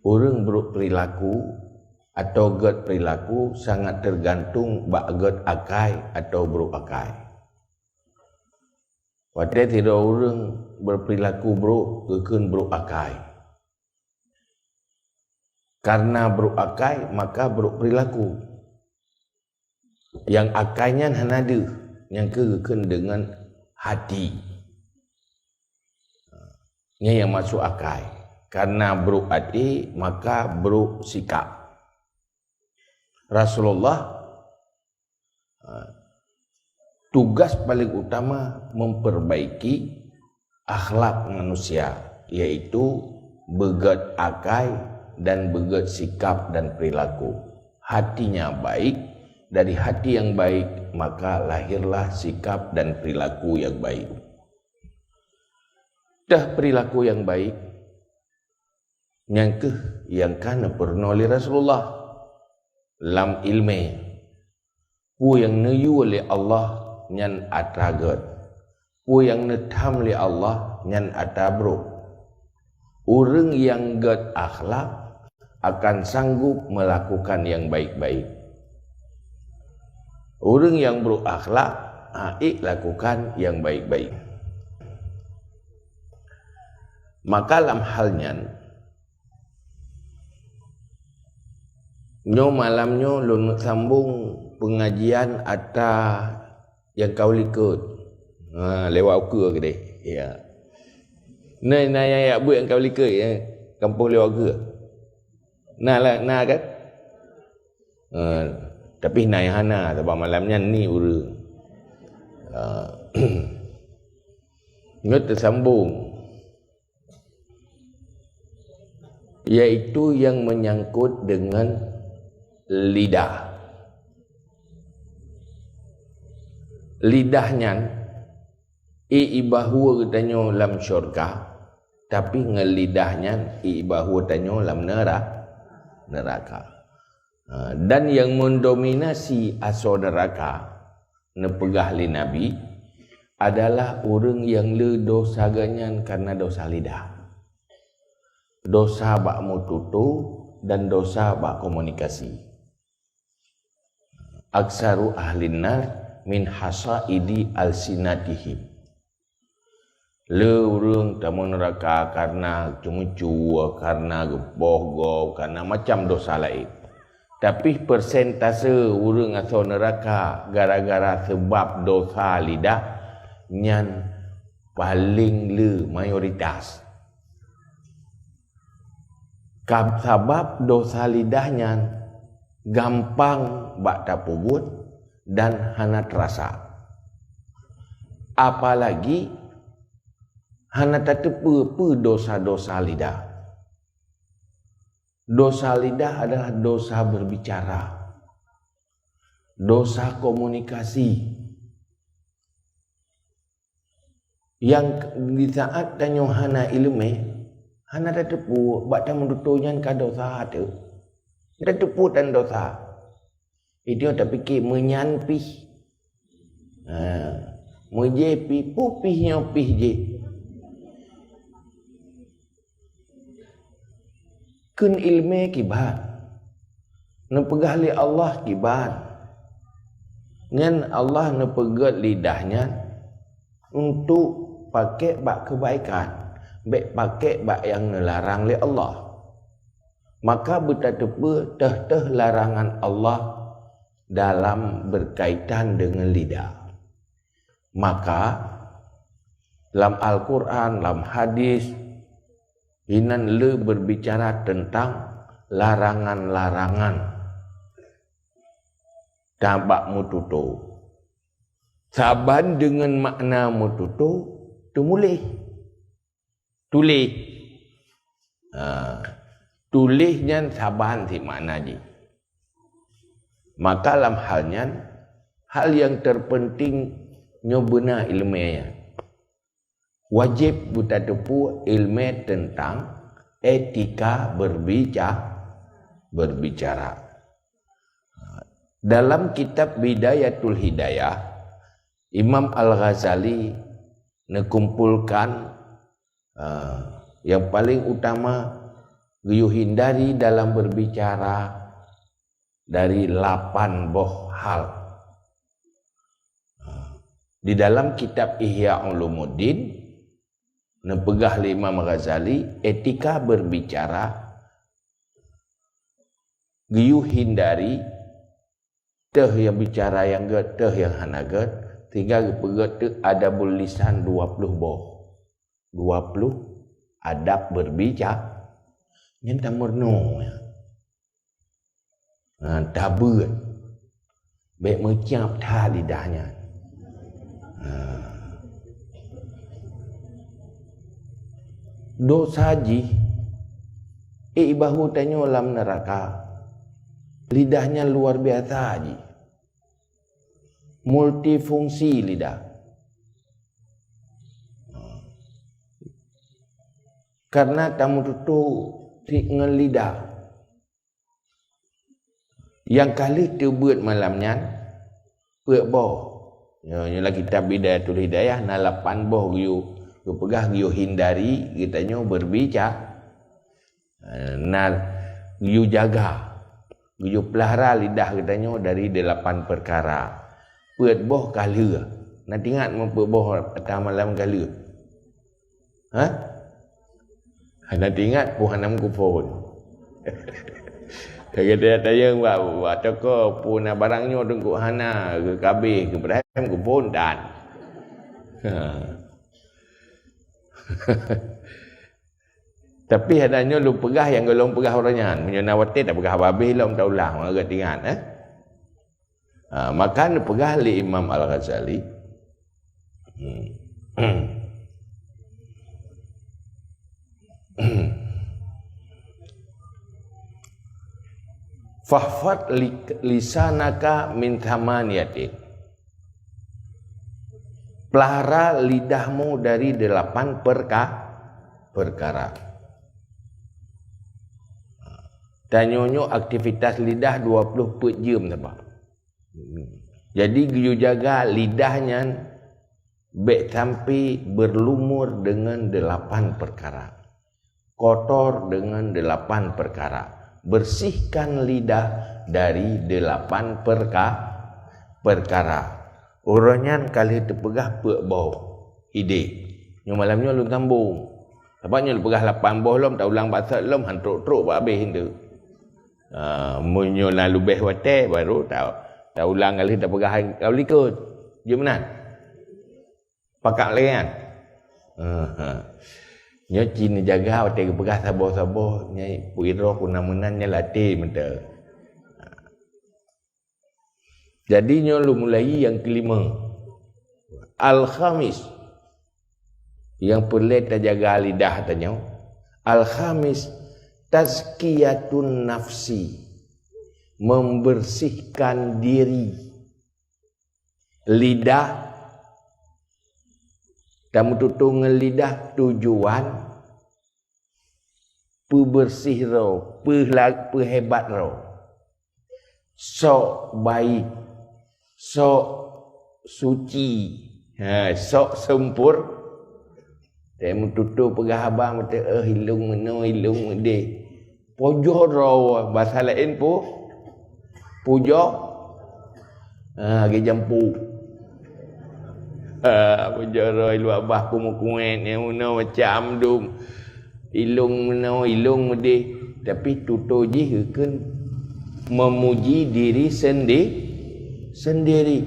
Orang berperilaku atau get perilaku sangat tergantung bak get akai atau berupakai. Wadah tidak orang berperilaku kekun berupakai. Karena berupakai maka berperilaku. Yang akainya hanada, yang kekun dengan hati. Ini yang masuk akai. Karena buruk hati maka buruk sikap. Rasulullah tugas paling utama memperbaiki akhlak manusia, yaitu begat akai dan begat sikap dan perilaku. Hatinya baik, dari hati yang baik maka lahirlah sikap dan perilaku yang baik. Dah perilaku yang baik yang kana pernah oleh Rasulullah lam ilmi pu yang neyu oleh Allah nyan atragat pu yang netam oleh Allah nyan atabro. Orang yang gat akhlak akan sanggup melakukan yang baik-baik. Orang yang berakhlak lakukan yang baik-baik. Maka dalam halnya nyo malamnyo lu nak sambung pengajian atau yang kau likut. Lewat ke ke deh. Ya. Nah ya buat yang kau likut ya. Kampung lewat ke. Nah kan. Tapi naik hana sebab malamnya ni urang. Nyo tersambung. Yaitu yang menyangkut dengan lidah. Lidahnya ibahu katanya lam syurga, tapi ngelidahnya ibahu katanya lam neraka. Dan yang mendominasi aso neraka nepegah li Nabi adalah orang yang le dosa ganyan karena dosa lidah. Dosa bak mututu dan dosa bak komunikasi. Aksaru ahlinnar min hasaidi alsinatihim. Lurung tamu neraka karena cuma karena geboh, karena macam dosa lain. Tapi persentase urang atau neraka gara-gara sebab dosa lidah nyan paling mayoritas. Sebab dosa lidahnya gampang bak tapubut dan hana terasa. Apalagi hana tatepu dosa-dosa lidah. Dosa lidah adalah dosa berbicara, dosa komunikasi. Yang di saat tanyo hana ilmu, hana tatepu bak tamudutunya ka dosa tu. Tatepu dan dosa. Itu tak fikir menyanpi. Mejepi pupihnya pih je. Kun ilmu kibat. Nepegah li Allah kibat. Ngan Allah nepegat lidahnya untuk pakai bak kebaikan. Baik pakai bak yang nelarang li Allah. Maka betapa teh larangan Allah dalam berkaitan dengan lidah. Maka dalam Al-Quran, dalam hadis, inan le berbicara tentang larangan-larangan tabak mututu. Saban dengan makna mututu, tumulih. Tulis. Tulisnya saban si makna je. Maka dalam halnya, hal yang terpenting nyobena ilmiah. Wajib buta tepu ilmu tentang etika berbicara. Dalam kitab Bidayatul Hidayah, Imam Al-Ghazali nekumpulkan yang paling utama you hindari dalam berbicara dari 8 boh hal. Di dalam kitab Ihya Ulumuddin nepegah Imam Ghazali etika berbicara you hindari teh yang bicara yang get teh yang hanaget tinggal pegat adabul lisan 20 boh 20 adab berbicara nyata murno tabut baik mencap tha lidahnya dosa ji ibahu tanyo lam neraka lidahnya luar biasa ji multifungsi lidah karena tamu tutu dengan lidah yang kali tebut malamnya pek boh nya lagi kitab Bidayatul Hidayah na 8 boh you pegah you hindari kitanya berbicara na you jaga you pelihara lidah kitanya dari 8 perkara pet boh kali nanti ingat mau boh petang malam kali nanti ingat puhanam kupon Kata tanya buat toko puna barangnya tunggu hana ke kabeh ke Ibrahim ke bondan. Tapi adanya lu pegah yang golong pegah orangnya. Menyonawati tak pegah babih lu tak ulang agak tingan maka lu pegah li Imam Al-Ghazali. Fahfad lisanaka min thamaniyatin. Pelihara lidahmu dari 8 perkara. Tanyonyo aktivitas lidah 20 jam apa. Jadi you jaga lidahnya baik sampai berlumur dengan 8 perkara. Kotor dengan 8 perkara. Bersihkan lidah dari 8 perkara. Orangnya kali terpegah pek bau ide. Yang malamnya lu tambung. Sebabnya lu pegah 8 bau lom tak ulang bahasa lom hantruk-truk buat habis itu. Munyo lalu beh wate baru tak ulang kali tak pegah kau likut. Gimana? Pakak lean. Nya cina jaga wate pegah sabo-sabo nya puiro kunamunan nya latih menta. Jadi nya lu mulai yang kelima. Al-khamis. Yang perlu kita jaga lidah tanya. Al-khamis tazkiyatun nafsi. Membersihkan diri. Lidah kamu tutung lidah tujuan bersih ro, hebat ro. Sok baik, sok suci, sok sempur. Kamu tutu pegah abang mata hilung de. Pojo ro bahasa lain pujo. Ge jampu. Penjara ilu abah kumukuen yang mana macam dum ilung deh tapi tutu je kan memuji diri sendiri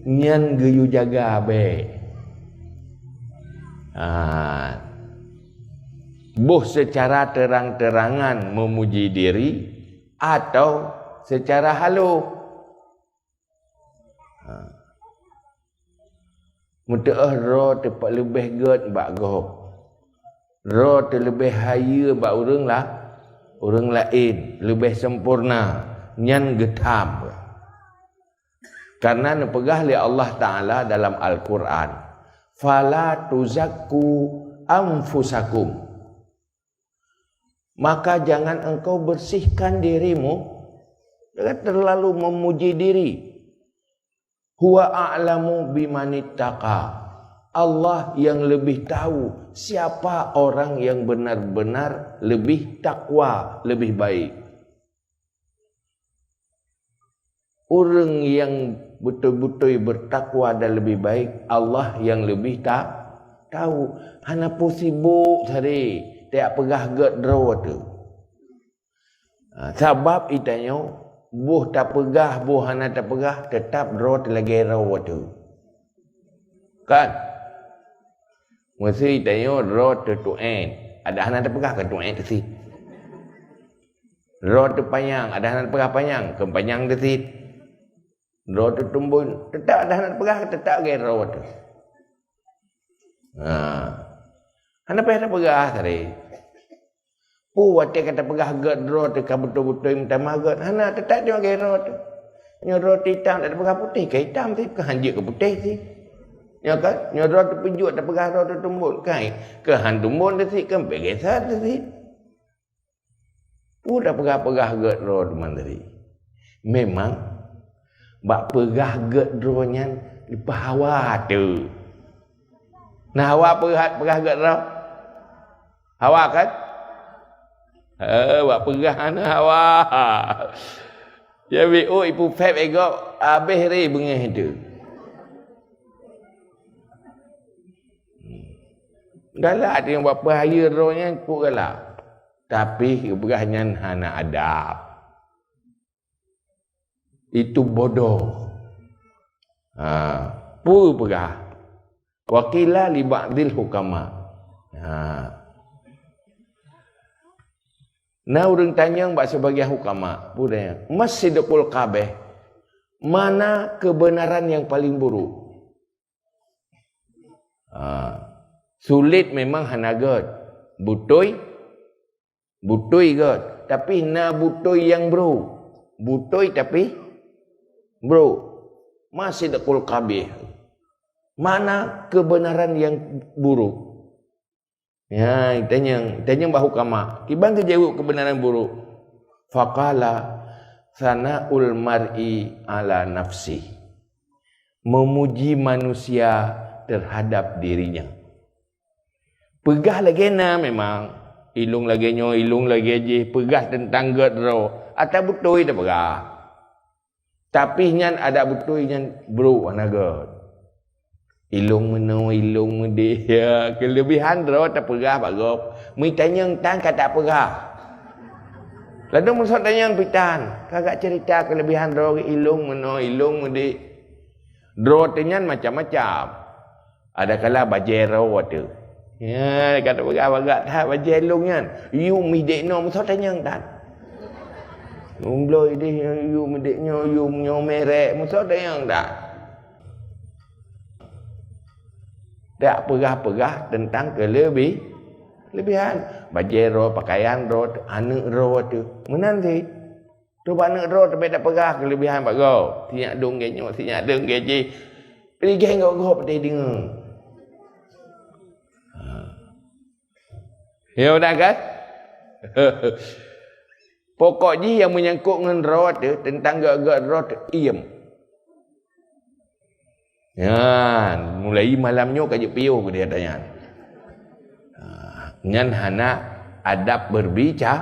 nyan geyu jaga be boh secara terang-terangan memuji diri atau secara halu Mudah roh tepat lebih good bak go. Roh terlebih haya bak orang lain lebih sempurna nyan getam. Karena nepegah li Allah Taala dalam Al-Quran, fala tuzakku anfusakum. Maka jangan engkau bersihkan dirimu, jangan terlalu memuji diri. Huwa a'lamu bimanittaqa. Allah yang lebih tahu siapa orang yang benar-benar lebih takwa, lebih baik. Orang yang betul-betul bertakwa dan lebih baik, Allah yang lebih tahu. Hana pun sibuk tadi, tak pegah ged draw tu. Sebab itanya, buh tak pegah, buh hana tak pegah, tetap draw lagi raw tu. Kan? Mesti itanya draw tu end. Ada hana tak pegah ke tu end tu si. Draw tu panjang, ada hana tak pegah panjang, ke panjang tu si. Draw tu tumbun, tetap ada hana tak pegah, tetap lagi raw tu. Hana payah tak pegah tadi. Watik kata pegah ged draw tu kan betul-betul minta magat. Hana tetap dia lagi raw tu. Nyorot hitam tak ada pegah putih ke hitam si, ke hanjik ke putih si. Ya kan? Nyorot tu penjuk tak pegah raw tu tumbun kai. Ke han tumbun tu si, ke pegesat tu si. Dah pegah-pegah ged draw tu mandiri. Memang bak pegah ged draw nyan lepas hawa tu. Nah hawa pegah ged draw. Hawa kan? Buat pegah na hawa. Jadi ipu Feb ego habis ri bengih tu. Galak dia buat bahaya rohnya ku galak. Tapi pegahnya hana adab. Itu bodoh. Pu pegah. Wakila li ba'dil hukama. Nah orang tanya mbak sebagai hukama, budaya Masjidul Kabeh, mana kebenaran yang paling buruk? Sulit memang hanagat, butoi god, tapi na butoi yang bro, butoi tapi bro, Masjidul Kabeh, mana kebenaran yang buruk? Ya, tanya mbah hukama. Kibang ke jawab kebenaran buruk. Faqala sana'ul mar'i ala nafsi. Memuji manusia terhadap dirinya. Pegah lagi na memang. Ilung lagi je. Pegah tentang gedro. Atau betul dah pegah. Tapi nyan ada betul nyan bro anaga. Ilung medi ya kelebihan ro tak pegah bagop mi tanyang tan kata pegah lalu musuh tanyang pitan kagak cerita kelebihan ro ilung medi ro tanyan macam-macam ada kala bajero tu ya kata pegah bagak dah bajelung kan you midekno musuh tanyang tan umbloi dia you medekno you merek musuh tanyang tan. Tak pegah-pegah tentang kelebihan. Baju ro, pakaian ro, anak ro tu. Menan si. Tu anak ro tapi tak pegah kelebihan pak go. Siap dong genyo, siap dong geji. Pergi geng go pada dengar. Ya udah kan? Pokoknya yang menyangkut dengan ro tu tentang gak ro tu iem. Ya, mulai malamnya kaji piu ke dia tanya. Ngan hana adab bicara.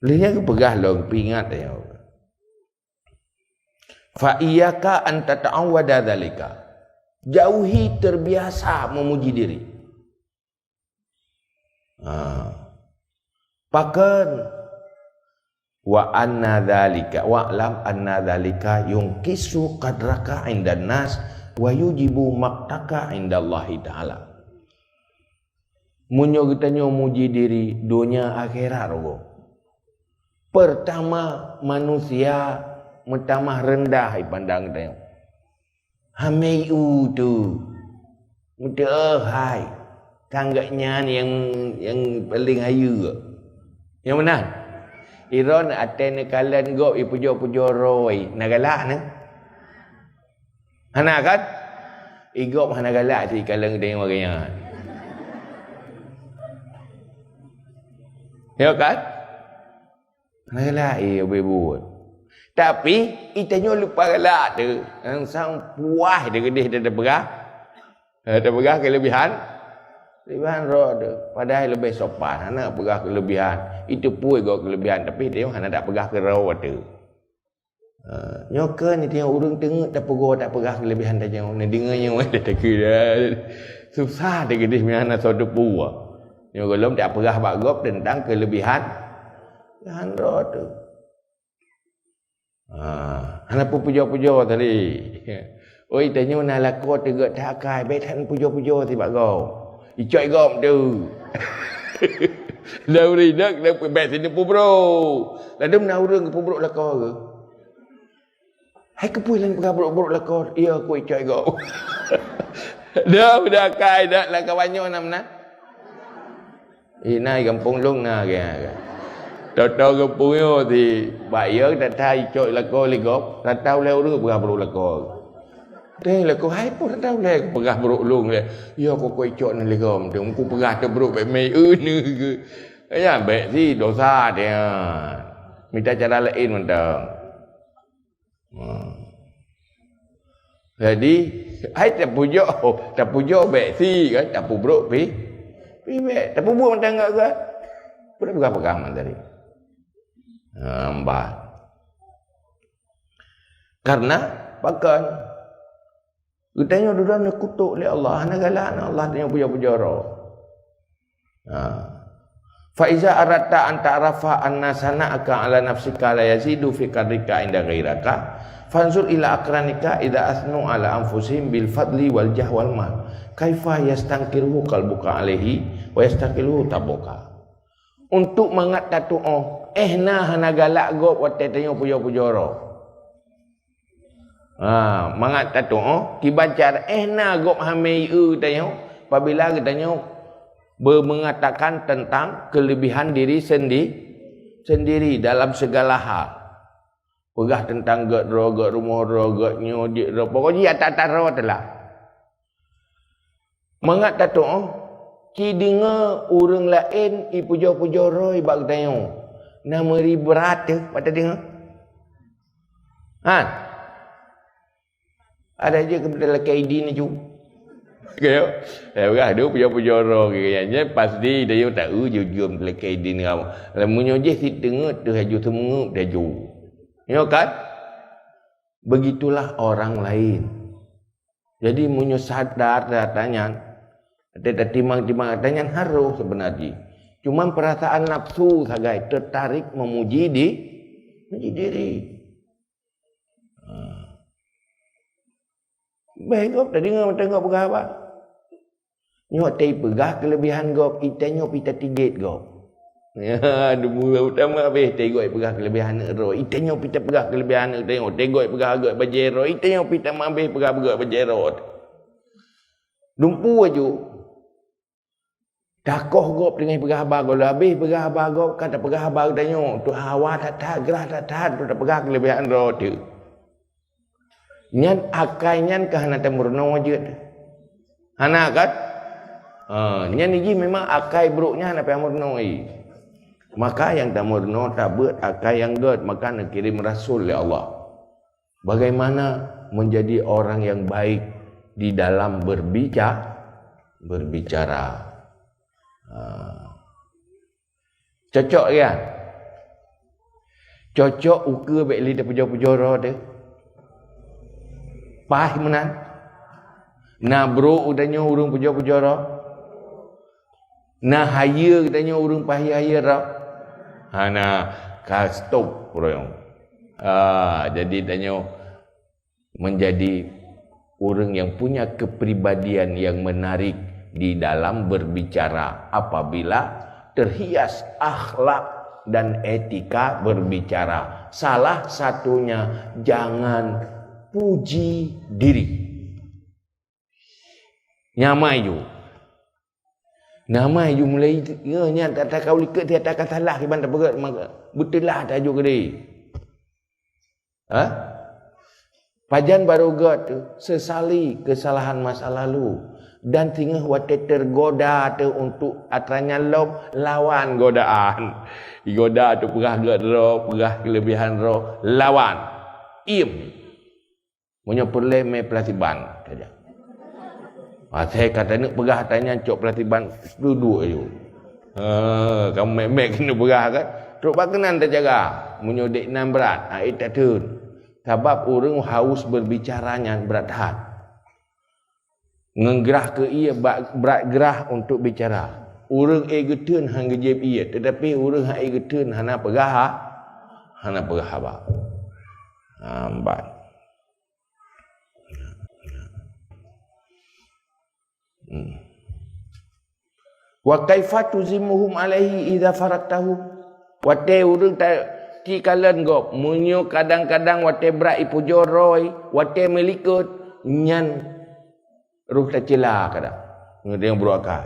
Lihat ke pegah long pingat ya. Fa iyyaka an tata'awwada dzalika. Jauhi terbiasa memuji diri. Pakan wa anna dzalika wa'lam anna dzalika yungkisu qadraka 'indan nas wa yujibu maqtaka 'indallahi ta'ala. Munyo kita muji diri dunia akhirat rogo. Pertama manusia metamah rendah pandang kita. Hamei tu mudah hai tangganya yang paling hayu. Yang mana? Iron aten kalan go ipujo roy nagalak na. Hana kan? Igop hana galak si kalang deng maganya. Ya kan? Nagalak buat. Tapi itanya lupa galak tu. Sang puas dia gedih dia ada berah. Ada berah kelebihan. Kelebihan roh tu. Padahal lebih sopan. Anak berah kelebihan. Itu pun juga kelebihan. Tapi dia anak tak berah ke roh tu. Nyoka ni tengok urang tengok tak perah kelebihan dia tengok. Ni dengarnya ada tak kira. Susah dia gedih punya anak suatu puas. Nyoka belum tak perah bagop tentang kelebihan. Kelebihan roh tu. Anak pun puja-puja tadi. Oi tanya nak laku tegak tak kai baik tan puja-puja ti bak kau. Icoi gom tu. Dah uri dak dah baik sini pu bro. Ladum nak urang ke pu bro laku ke? Hai ke pui lan bro laku. Ya aku icoi gom. Dah kai dak lah kawanyo namna. Nai kampung long na ke. Tahu kampung yo thì bayar tak thay choi laku ligop. Tak tahu le urang bro laku. Đây là cô hái cô đâu đây cô gạt bro luônเลยyo cô quay chọn này gom thì cô gạt cho bro bị mày nữa cái nhà bệ gì đồ xa thì minta cara lain mentang jadi ai tak pujo bệ si kan tak pu bro pi bệ tak pu buat mentang enggak kan berapa pegangan tadi mbah karena bahkan Utanya dulu nak kutuk oleh Allah, nak galak Allah tanya puja-puja roh. Fa iza aratta an ta'rafa anna sana'aka ala nafsika la yazidu fi qadrika inda ghairaka fanzur ila akranika idza asnu ala anfusihim bil fadli wal jah wal mal kaifa yastankiruhu qalbuka alaihi wa yastaqiluhu tabuka. Untuk mangat tatu nah hana galak go wate tanya puja-puja roh. Mangat tatu kibacar na gop hamei tanya apabila katanya mengatakan tentang kelebihan diri sendiri dalam segala hal. Pegah tentang gak rumah ro gak nyodik ro pokoknya tak ro telah. Mangat tatu ki dengar urang lain i puja-puja ro bak tanya nama ri berat tu pada dengar. Ada je kebetulan KID ni ju. Kaya, berah dia puja-puja roh kayaknya pasti dia tak jujur dalam KID ni kamu. Lamunnya je si tengok tu haju semua dia ju. Ya kan? Begitulah orang lain. Jadi munyo sadar datanya ada timang-timang katanya harus sebenarnya. Cuma perasaan nafsu sagai tertarik memuji diri. Baik gop tadi ngau tengok pegah apa? Nyok tei pegah kelebihan gop itanya pita tigit gop. Ya, demu utama habis tei gop pegah kelebihan ro. Itanya pita pegah kelebihan tengok tei gop pegah gop bajero. Itanya pita mabih pegah bajero. Dumpu aju. Dakoh gop dengan pegah bagol habis pegah bagop kata pegah bag tanya tu hawa tak gerah tak tu pegah kelebihan ro tu. Nyan akainya kahana temurno je. Hana kan? Nyan ini memang akai buruknya hana temurno i. Maka yang temurno tak buat akai yang god maka nak kirim rasul oleh Allah. Bagaimana menjadi orang yang baik di dalam berbicara. Cocok kan? Cocok uka baik lidah puja-puja roh dia. Pah menan. Nah bro udahnya urung puja-puja roh. Nah haya katanya urung pahaya roh. Hana ka stop bro. Jadi tanya menjadi orang yang punya kepribadian yang menarik di dalam berbicara apabila terhias akhlak dan etika berbicara. Salah satunya jangan puji diri. Nyamai ju. Namai ju mulai nya tak kau likat dia tak salah ki bantai berat betul lah tak ju gede. Pajan baru got sesali kesalahan masa lalu. dan tinggal wate tergoda tu untuk atranya lawan godaan. Goda tu perah ro, perah kelebihan ro, lawan. Im. Punya perle me pelatiban saja. Saya kata nak perah tanya cok pelatiban duduk je. Kamu mek kena perah kan? Teruk bakanan tak jaga. Menyodek nan berat. Itu tak tun. Sebab orang haus berbicaranya berat hat. Ngegerah ke ia berat gerah untuk bicara. Orang egetun hang gejeb ia, tetapi orang hang egetun hana perah. Hana perah apa? Ambat. Wa kaifa tuzimuhum alaihi idza faraktahu. Wate urang tak ki kalan gop munyo kadang-kadang wate berat ipujo roy, wate melikut nyan ruh tak cela kadang. Ngade yang berakal.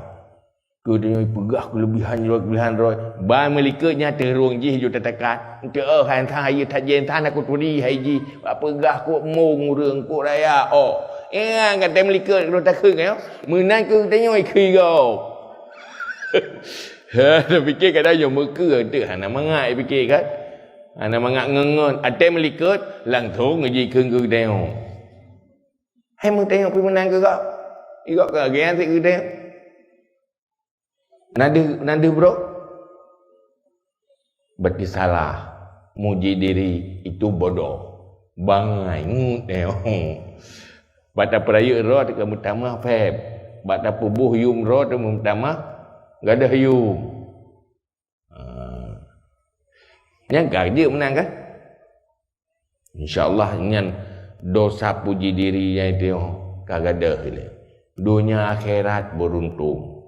Dia pegah kelebihan roy. Ba melikutnya terung ji ju tatakat. Ente han tha ye tajen tan aku turi hai ji. Ba pegah ku mung urang ku raya. Kata melikut kalau tak ke kan. Menang ke tanya ikui kau. Dia fikir kadang yang mereka tu hana mangat fikir kan. Hana mangat ngengon. Ada melikut langsung ngaji ke tengok. Hai mau tengok pergi menang ke kau. Ikut ke gian sik ke tengok. Nada bro. Berarti salah. Muji diri itu bodoh. Bangai ngut tengok. Bata peraya roh tu kamu tamah feb. Bata pubuh yum roh tu tamah enggak ada yum. Yang gaji menang kan? Insya-Allah nyan dosa puji diri yang itu kagak ada ile. Dunia akhirat beruntung.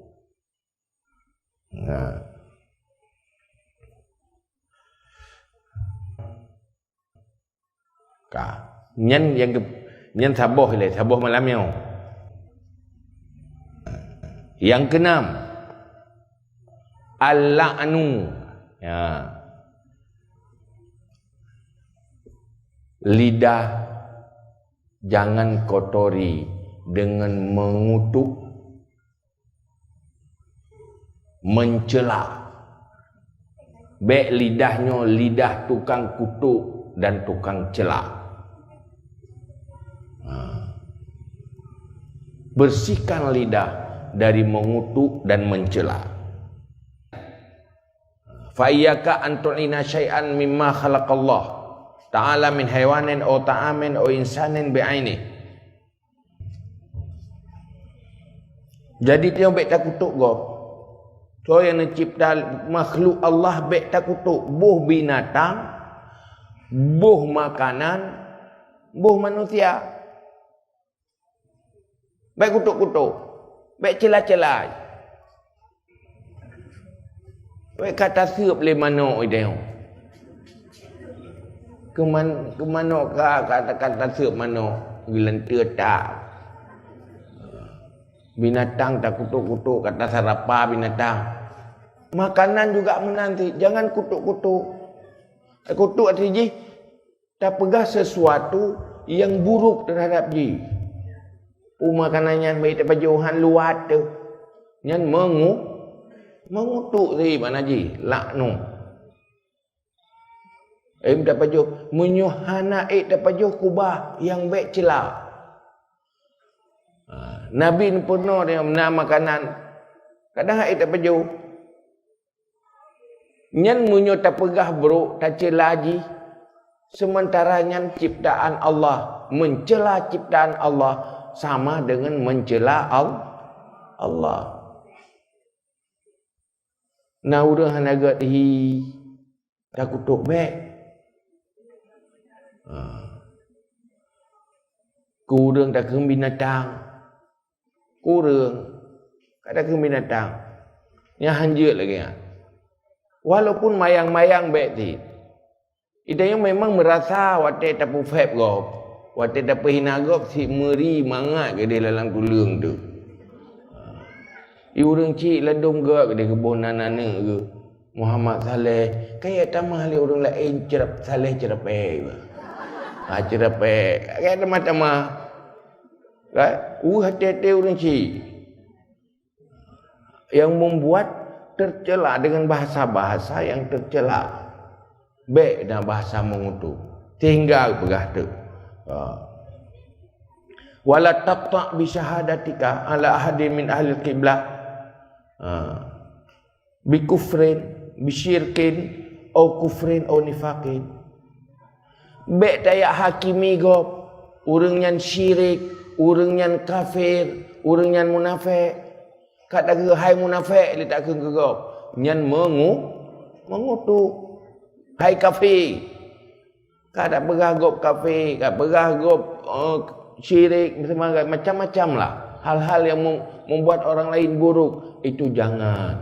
Nyan saboh ile, saboh malamnya. Yang keenam, al-la'nu. Ya. Lidah jangan kotori dengan mengutuk, mencela. Baik lidahnya lidah tukang kutuk dan tukang cela. Bersihkan lidah dari mengutuk dan mencela. Fa iyyaka an tu'ina syai'an mimma khalaqallah ta'ala min haywanin aw ta'amin aw insanin bi'aini. Jadi dia baik tak kutuk go. So yang mencipta makhluk Allah baik tak kutuk, buh binatang, buh makanan, buh manusia. Baik kutuk-kutuk, baik celah-celah. Baik kata siap le mano ideo. Kemano kata siap mano gelentir tak. Binatang tak kutuk-kutuk, kata sarapa binatang. Makanan juga menanti, jangan kutuk-kutuk. Kutuk artinya tak pegah sesuatu yang buruk terhadap ji. Makanannya baik tak jauhan luar tu. Nyan mengutuk si mana ji, laknu. Tak jauh menyuhana tak jauh kubah yang baik celah. Nabi pernah dia menam makanan. Kadang tak jauh. Nyan munyo tak pegah bro, tak celah ji. Sementara nyan ciptaan Allah, mencela ciptaan Allah sama dengan mencela Allah. Nah udah hanaga hi tak kutuk baik. Kurang tak ke binatang. Kurang tak ke binatang. Yang hanjut lagi. Walaupun mayang-mayang baik ti. Idanya memang merasa wate tapu feb go. Wate dapat hinagop si meri mangat ke dia dalam tulung tu. Orang cik ladung ke dia kebun nana ke. Muhammad Saleh. Kayak tamah li orang lain cerap Saleh cerapek. Cerapek. Kayak tamah-tamah. Kan? Hati-hati orang cik. yang membuat tercela dengan bahasa-bahasa yang tercela. Baik dan bahasa mengutuk. Tinggal pegah tu. Wala taqta' bi syahadatika ala ahadin min ahli qiblah. Bi kufrin, bi syirkin, au kufrin au nifaqin. Baik tayak hakimi gop, urang yang syirik, urang yang kafir, urang yang munafik. Kata ke hai munafik dia tak ke gop. Nyan mengutuk. Hai kafir. Kata beragop kafir, kata beragop syirik, macam-macam lah. Hal-hal yang membuat orang lain buruk, itu jangan.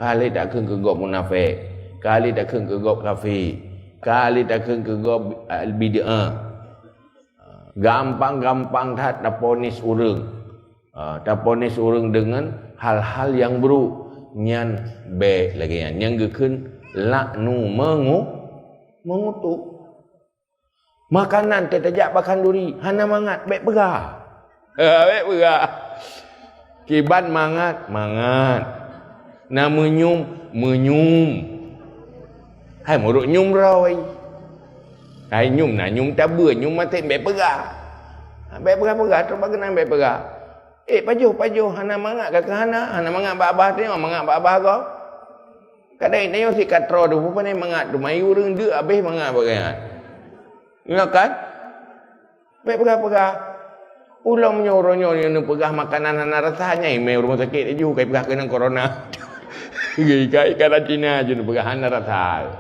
Kali tak ke gop munafik, kali tak ke gop kafir, kali tak ke gop bid'ah. Gampang-gampang tak ponis urang. Tak ponis urang dengan hal-hal yang buruk. Nyan baik lagi yang gekeun laknu mengutuk. Makanan tetajak makan duri, hana mangat baik pegah. Baik pegah. Kiban mangat. Na menyum. Hai muruk nyum rawai. Hai nyum tabur, nyum mati baik pegah. Baik pegah terbagenan baik pegah. Pajuh, hana mangat ke hana mangat babah tengok mangat babah kau. Kadai tengok si katro tu pun ni mangat tu mayu urang de habis mangat bagai. Ya kan? Baik pegah. Ulang menyorong yang pegah makanan hana rasanya email rumah sakit ju kai pegah kena corona. Kai karantina je pegah hana rasa.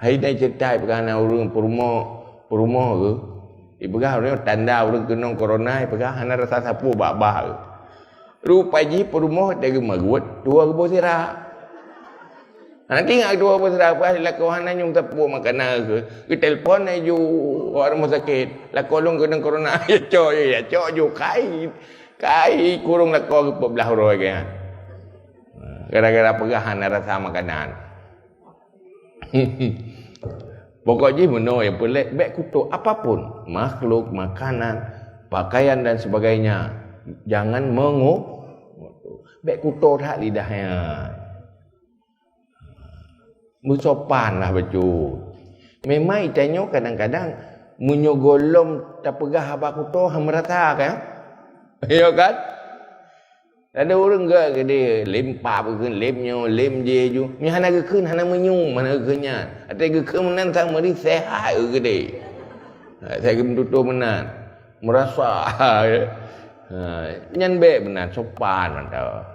Hai dai cerita pegah hana urang perumoh ke. Ipegah orang tanda orang kena corona, ipegah hana rasa sapu babah. Rupaji perumoh dari magut dua kebo sirah. Nanti ngak dua kebo sirah apa laku hana nyung sapu makanan ke telefon ai ju orang rumah sakit. Laku long kena corona ya cok ju kai kurung laku ke belah roi kan. Gara-gara pegah hana rasa makanan. Pokoknya meno yang pelik baik kutuk apapun, makhluk, makanan, pakaian dan sebagainya. Jangan baik kutuk tak lidahnya. Bersopanlah betul. Memang itanya kadang-kadang menyogolom tak pegah apa kutuk merata kan? Ya kan? Ada orang ke dia lempa bekeun lem je ju. Ni hana gekeun hana menyum mana gekeunya. Ate gekeun menan sang meri sehat ke dia. Saya gem tutu menan. Merasa nyan baik benar sopan mantau.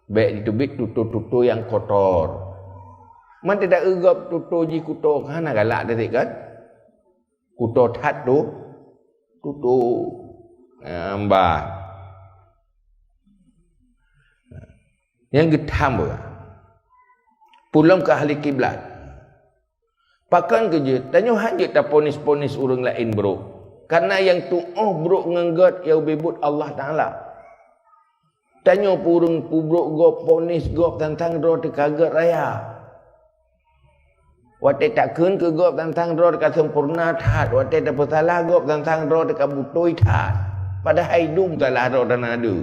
Baik ditubik tutu yang kotor. Man tidak egap tutu ji kuto hana galak detik kan? Kuto that tu tutu ambah. Yang getam pula. Pulang ke ahli kiblat. Pakan kerja. Tanya hanya tak ponis-ponis orang lain bro. Karena yang tu bro ngenggot yang bebut Allah Ta'ala. Tanya purung pubruk gop ponis gop tentang roh kaget raya. Wate tak kun ke gop tentang roh dekat sempurna tat. Wate tak bersalah gop tentang roh dekat butoi tat. Padahal hidung salah roh dan ada.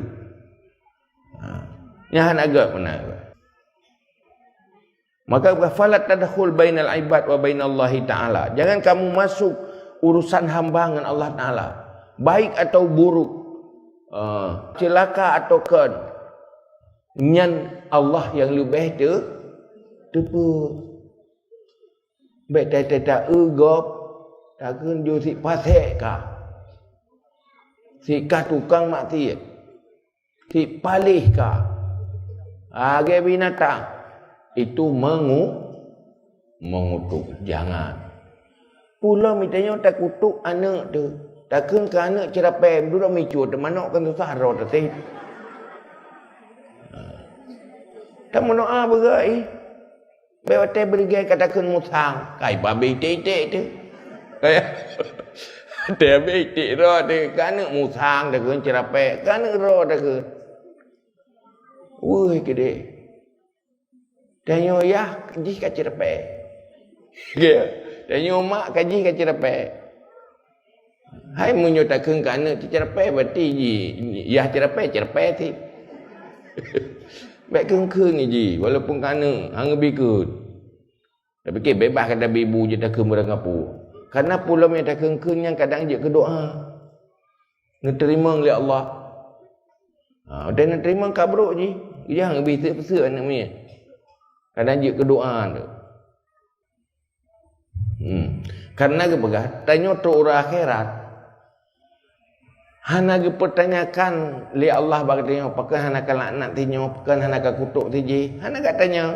Nyahan agak benar. Maka falat tadkhul bainal ibad wa bainallahi ta'ala. Jangan kamu masuk urusan hamba dengan Allah Ta'ala. Baik atau buruk. Celaka atau kan. Nyan Allah yang lebih tepu. Baik tak egop. Tak kunjung si pasek kah. Si kah tukang maksiat. Si palih kah. Agai binatang itu mengutuk jangan. Pula mitanya tak kutuk anak tu. Takkan ke anak cerapai duduk micu tu manok kan susah roh tu. Tak menoa begai. Bewate berigai katakan musang. Kai babi titik tu. Kayak dia titik roh tu kan musang takkan cerapai kan roh takkan. Woi gede. Tanya ya kaji kat cerepe. Ya. Tanya mak kaji kat cerepe. Hai munyo tak keung kana cerpe berarti ji. Ya cerpe ti. Baik keung ji walaupun kana hang bikut. Tapi ke bebas kata ibu je tak keung berangapu. Karena pulau yang tak keung yang kadang je ke doa. Neterima oleh Allah. Dan neterima kabruk je. Jangan bisa anak ni. Kadang je ke doa tu. Karena ke begah tanya tu orang akhirat. Hana ge pertanyakan li Allah bagi tanya apakah hana ka laknat tinyo apakah hana ka kutuk tiji hana ka tanya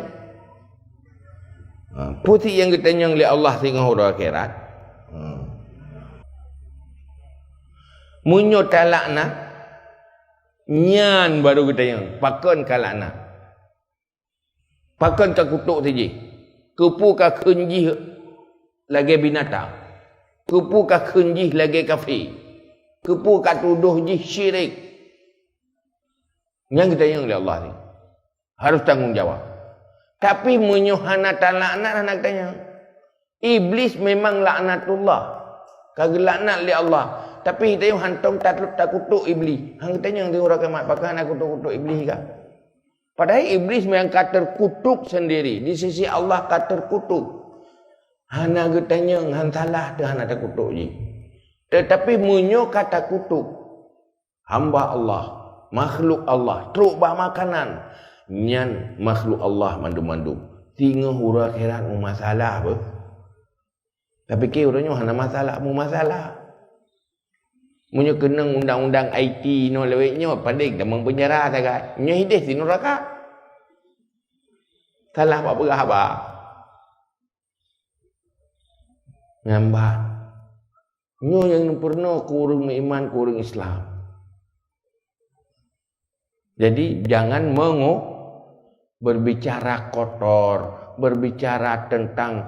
putih yang ditanya li Allah tengah orang akhirat munyo ta laknat nyan baru ditanya pakon ka laknat pakon ka kutuk tiji kepu ka kunji lagi binatang kepu ka kunji lagi kafir kepu kat tuduh je syirik. Yang kita yang oleh Allah ni. Harus tanggung jawab. Tapi menyuhana tak laknat anak tanya. Iblis memang laknatullah. Kagak laknat oleh Allah. Tapi kita yang hantam tak kutuk iblis. Hang tanya yang orang kiamat apakah nak kutuk iblis ke? Padahal iblis memang kata terkutuk sendiri. Di sisi Allah kata terkutuk. Hana tanya hang salah tu hana tak kutuk je. Tetapi munyo kata kutuk hamba Allah, makhluk Allah, teruk bah makanan. Nyan makhluk Allah mandu-mandu. Tinggal hura akhirat mu masalah apa? Tapi ke orangnya hana masalah mu masalah. Munyo kenang undang-undang IT no leweknya pandai dah mempenjara sagai. Nyo hidup di neraka. Salah apa? Ngambak. Nyo yang pernah kurang iman, kurang Islam. Jadi jangan berbicara kotor, berbicara tentang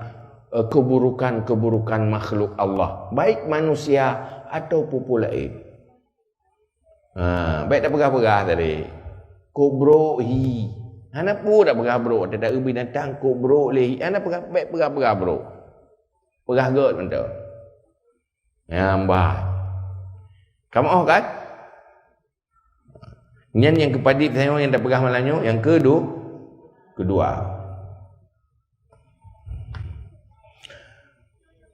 keburukan-keburukan makhluk Allah, baik manusia atau pupu lain. Baik dah pegah-pegah tadi. Kubro hi. Hana pu dah pegah bro, ada binatang kubro leh. Hana pegah bro. Pegah god mentau. Mbah. Kamu kan? Nyan yang kepadik saya yang dah pegah malanyo, yang kedua.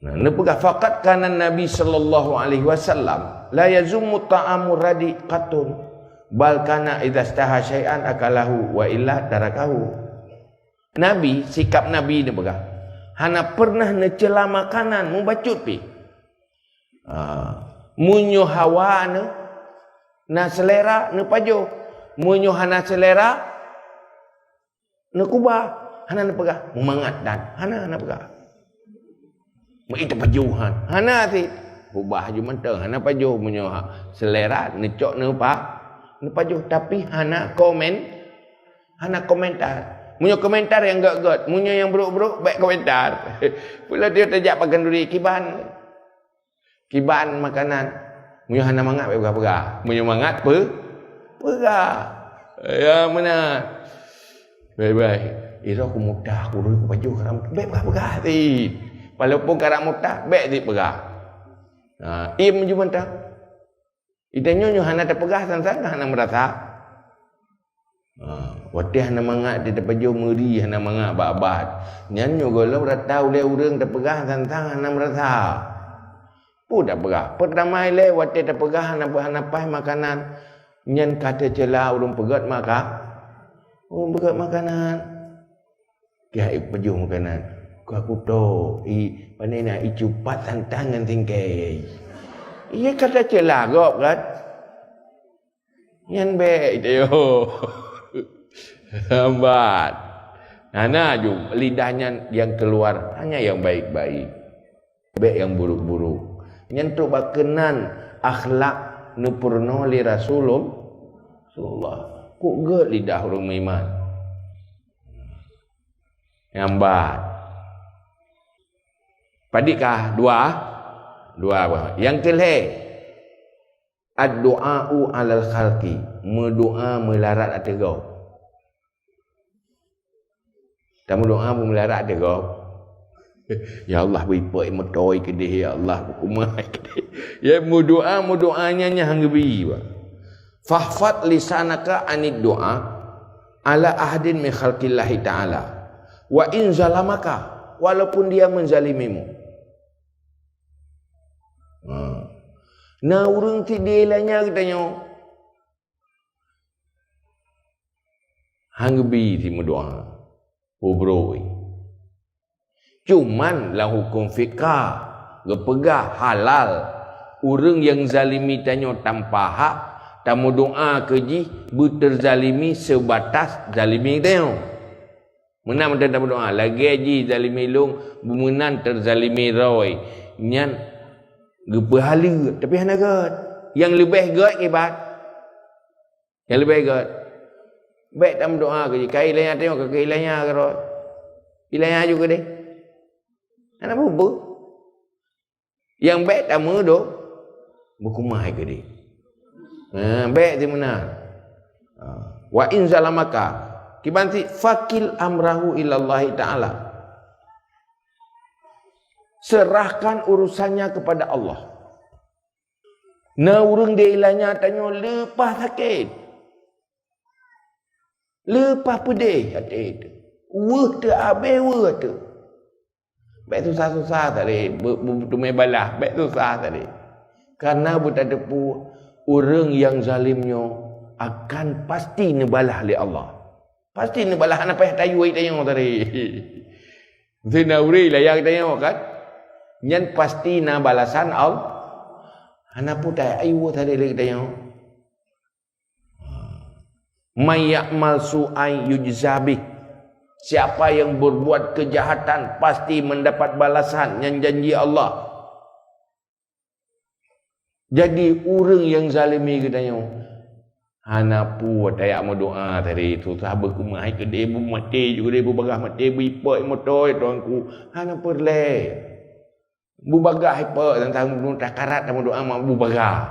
Nah, ne pegah faqat kana Nabi sallallahu alaihi wasallam la yazummu ta'amu radi qatun bal kana idza staha syai'an akalahu wa illa tarakahu. Nabi, sikap Nabi ni pegah. Hana pernah necela makanan mu bacut pi. Munyo hawa na selera ne pajo munyo hana selera ne kubah hana ne pegah memangat dan hana pegah itu pajuhan hana ti kubah ju mentang hana pajo munyo selera ne cok ne pajo tapi hana komentar munyo komentar yang gak munyo yang buruk-buruk baik komentar pula dia terjak pagan duri kiban makanan munyo hana mangat pegah munyo mangat pegah ya mana baik ira aku mudah aku baju karam pegah ti walaupun karam mudah baik ti pegah im ju mentang itanyo hana tak pegah sang-sang hana merasa Watih hana mangat di baju meri hana mangat babat nyanyo golau ratau le urang tak pegah sang-sang hana merasa dah pegah. Pertama ile wate dah pegah hana pai makanan. Nyan kata celah urang pegat maka. Urang pegat makanan. Dia pejuh makanan. Ku aku to panena cupat tantangan tingkai. Ia kata celah gop kan. Nyan be dia. Hambat. Hana ju lidahnya yang keluar hanya yang baik-baik. Baik yang buruk-buruk. Nyentuk bakenan akhlak nupurno li Rasulullah. Kok ge lidah urang iman. Ngambat. Padikah dua apa? Yang kelih ad-du'a'u 'alal khalqi, mendoa melarat atas kau. Kamu doa melarat atas kau. Ya Allah beri pak motoi ke dia, ya Allah hukumai ke dia. Ya mu doanya nya hang bi. Fahfat lisanaka anid doa ala ahadin min khalqillahi ta'ala. Wa in zalamaka, walaupun dia menzalimimu. Nah urang ti dia lanya katanya. Hang bi ti mu doa. Obroi. Cuman lah hukum fikah gepegah halal urang yang zalimi tanyo tanpa hak tamu doa keji terzalimi sebatas zalimi tanyo menang tamu doa lagi ji zalimi long bumenan terzalimi roy nyan gepahala tapi hana gat yang lebih gat kibat yang lebih gat baik tamu doa keji kai lain tanyo ke lainnya ke roy ilanya juga deh. Anak bubu. Yang baik tak mudah. Berkumai ke dia. Baik dia benar. Wa in zalamaka. Kibanti fakil amrahu ilallahi ta'ala. Serahkan urusannya kepada Allah. Na urang dia ilanya tanya lepas sakit. Lepas pedih hati itu. Wah tu habis wah tu. Baik susah-susah tadi, bertumai balah, baik susah tadi. Karena tak ada orang yang zalimnya akan pasti nebalah oleh Allah. Pasti nebalah anak payah tayu ai tanya tadi. Zinauri lah yang tanya kan. Nyan pasti na balasan Allah. Anak pun tak ayu tadi lagi tanya. May ya'mal su'ai yujzabih. Siapa yang berbuat kejahatan pasti mendapat balasan yang janji Allah. Jadi orang yang zalimi katanya, hanapu tayak mau doa tadi tu sahabat ku mai ke dia mati juga dia bagah mati bipai motoi tuanku. Hana perle. Bu bagah ipa tentang takarat mau doa mak bu bagah.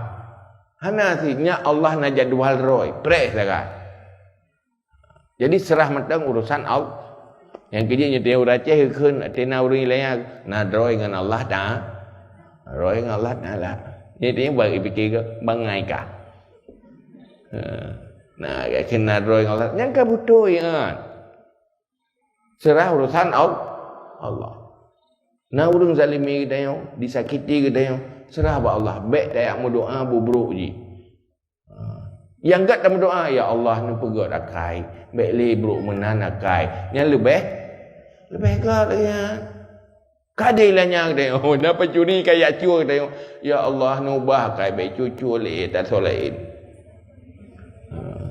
Hana sinya Allah na jadual roy, pres dah. Jadi serah mentang urusan Allah. Yang kerjanya dia uraceh keun tena urang lain na droi dengan Allah dah. Droi dengan Allah dah lah. Ni dia bagi fikir ke bangai ka. Nah, kena droi dengan Allah. Yang ka butuh ya. Serah urusan Allah. Na urang zalimi kita yo, disakiti kita yo, serah ba Allah. Baik dak mu doa bubruk je. Yang gak dalam doa, ya Allah ni pegot akai, baik le bro menan akai. Yang lebih kat ya. Kadilanya dia, oh napa curi kayak cua dia. Ya Allah nubah akai baik cucu le tak solein.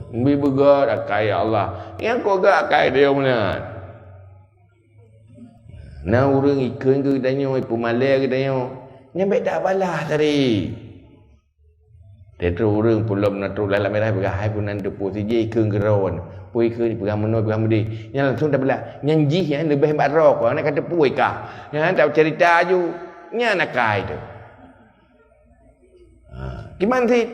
Bi begot akai ya Allah. Yang kau gak akai dia menan. Na urang ikun ke tanya pemalai ke tanya. Yang baik tak balas tadi. Dia terus orang pulau menatru lalat merah berahai pun nanti pun si je ikun geron. Pui ikun pegang menoi pegang mudi. Yang langsung dah belah. Yang jih yang lebih hebat roh. Kau nak kata pui kah? Yang tak cerita ju. Yang nak kai tu. Gimana sih?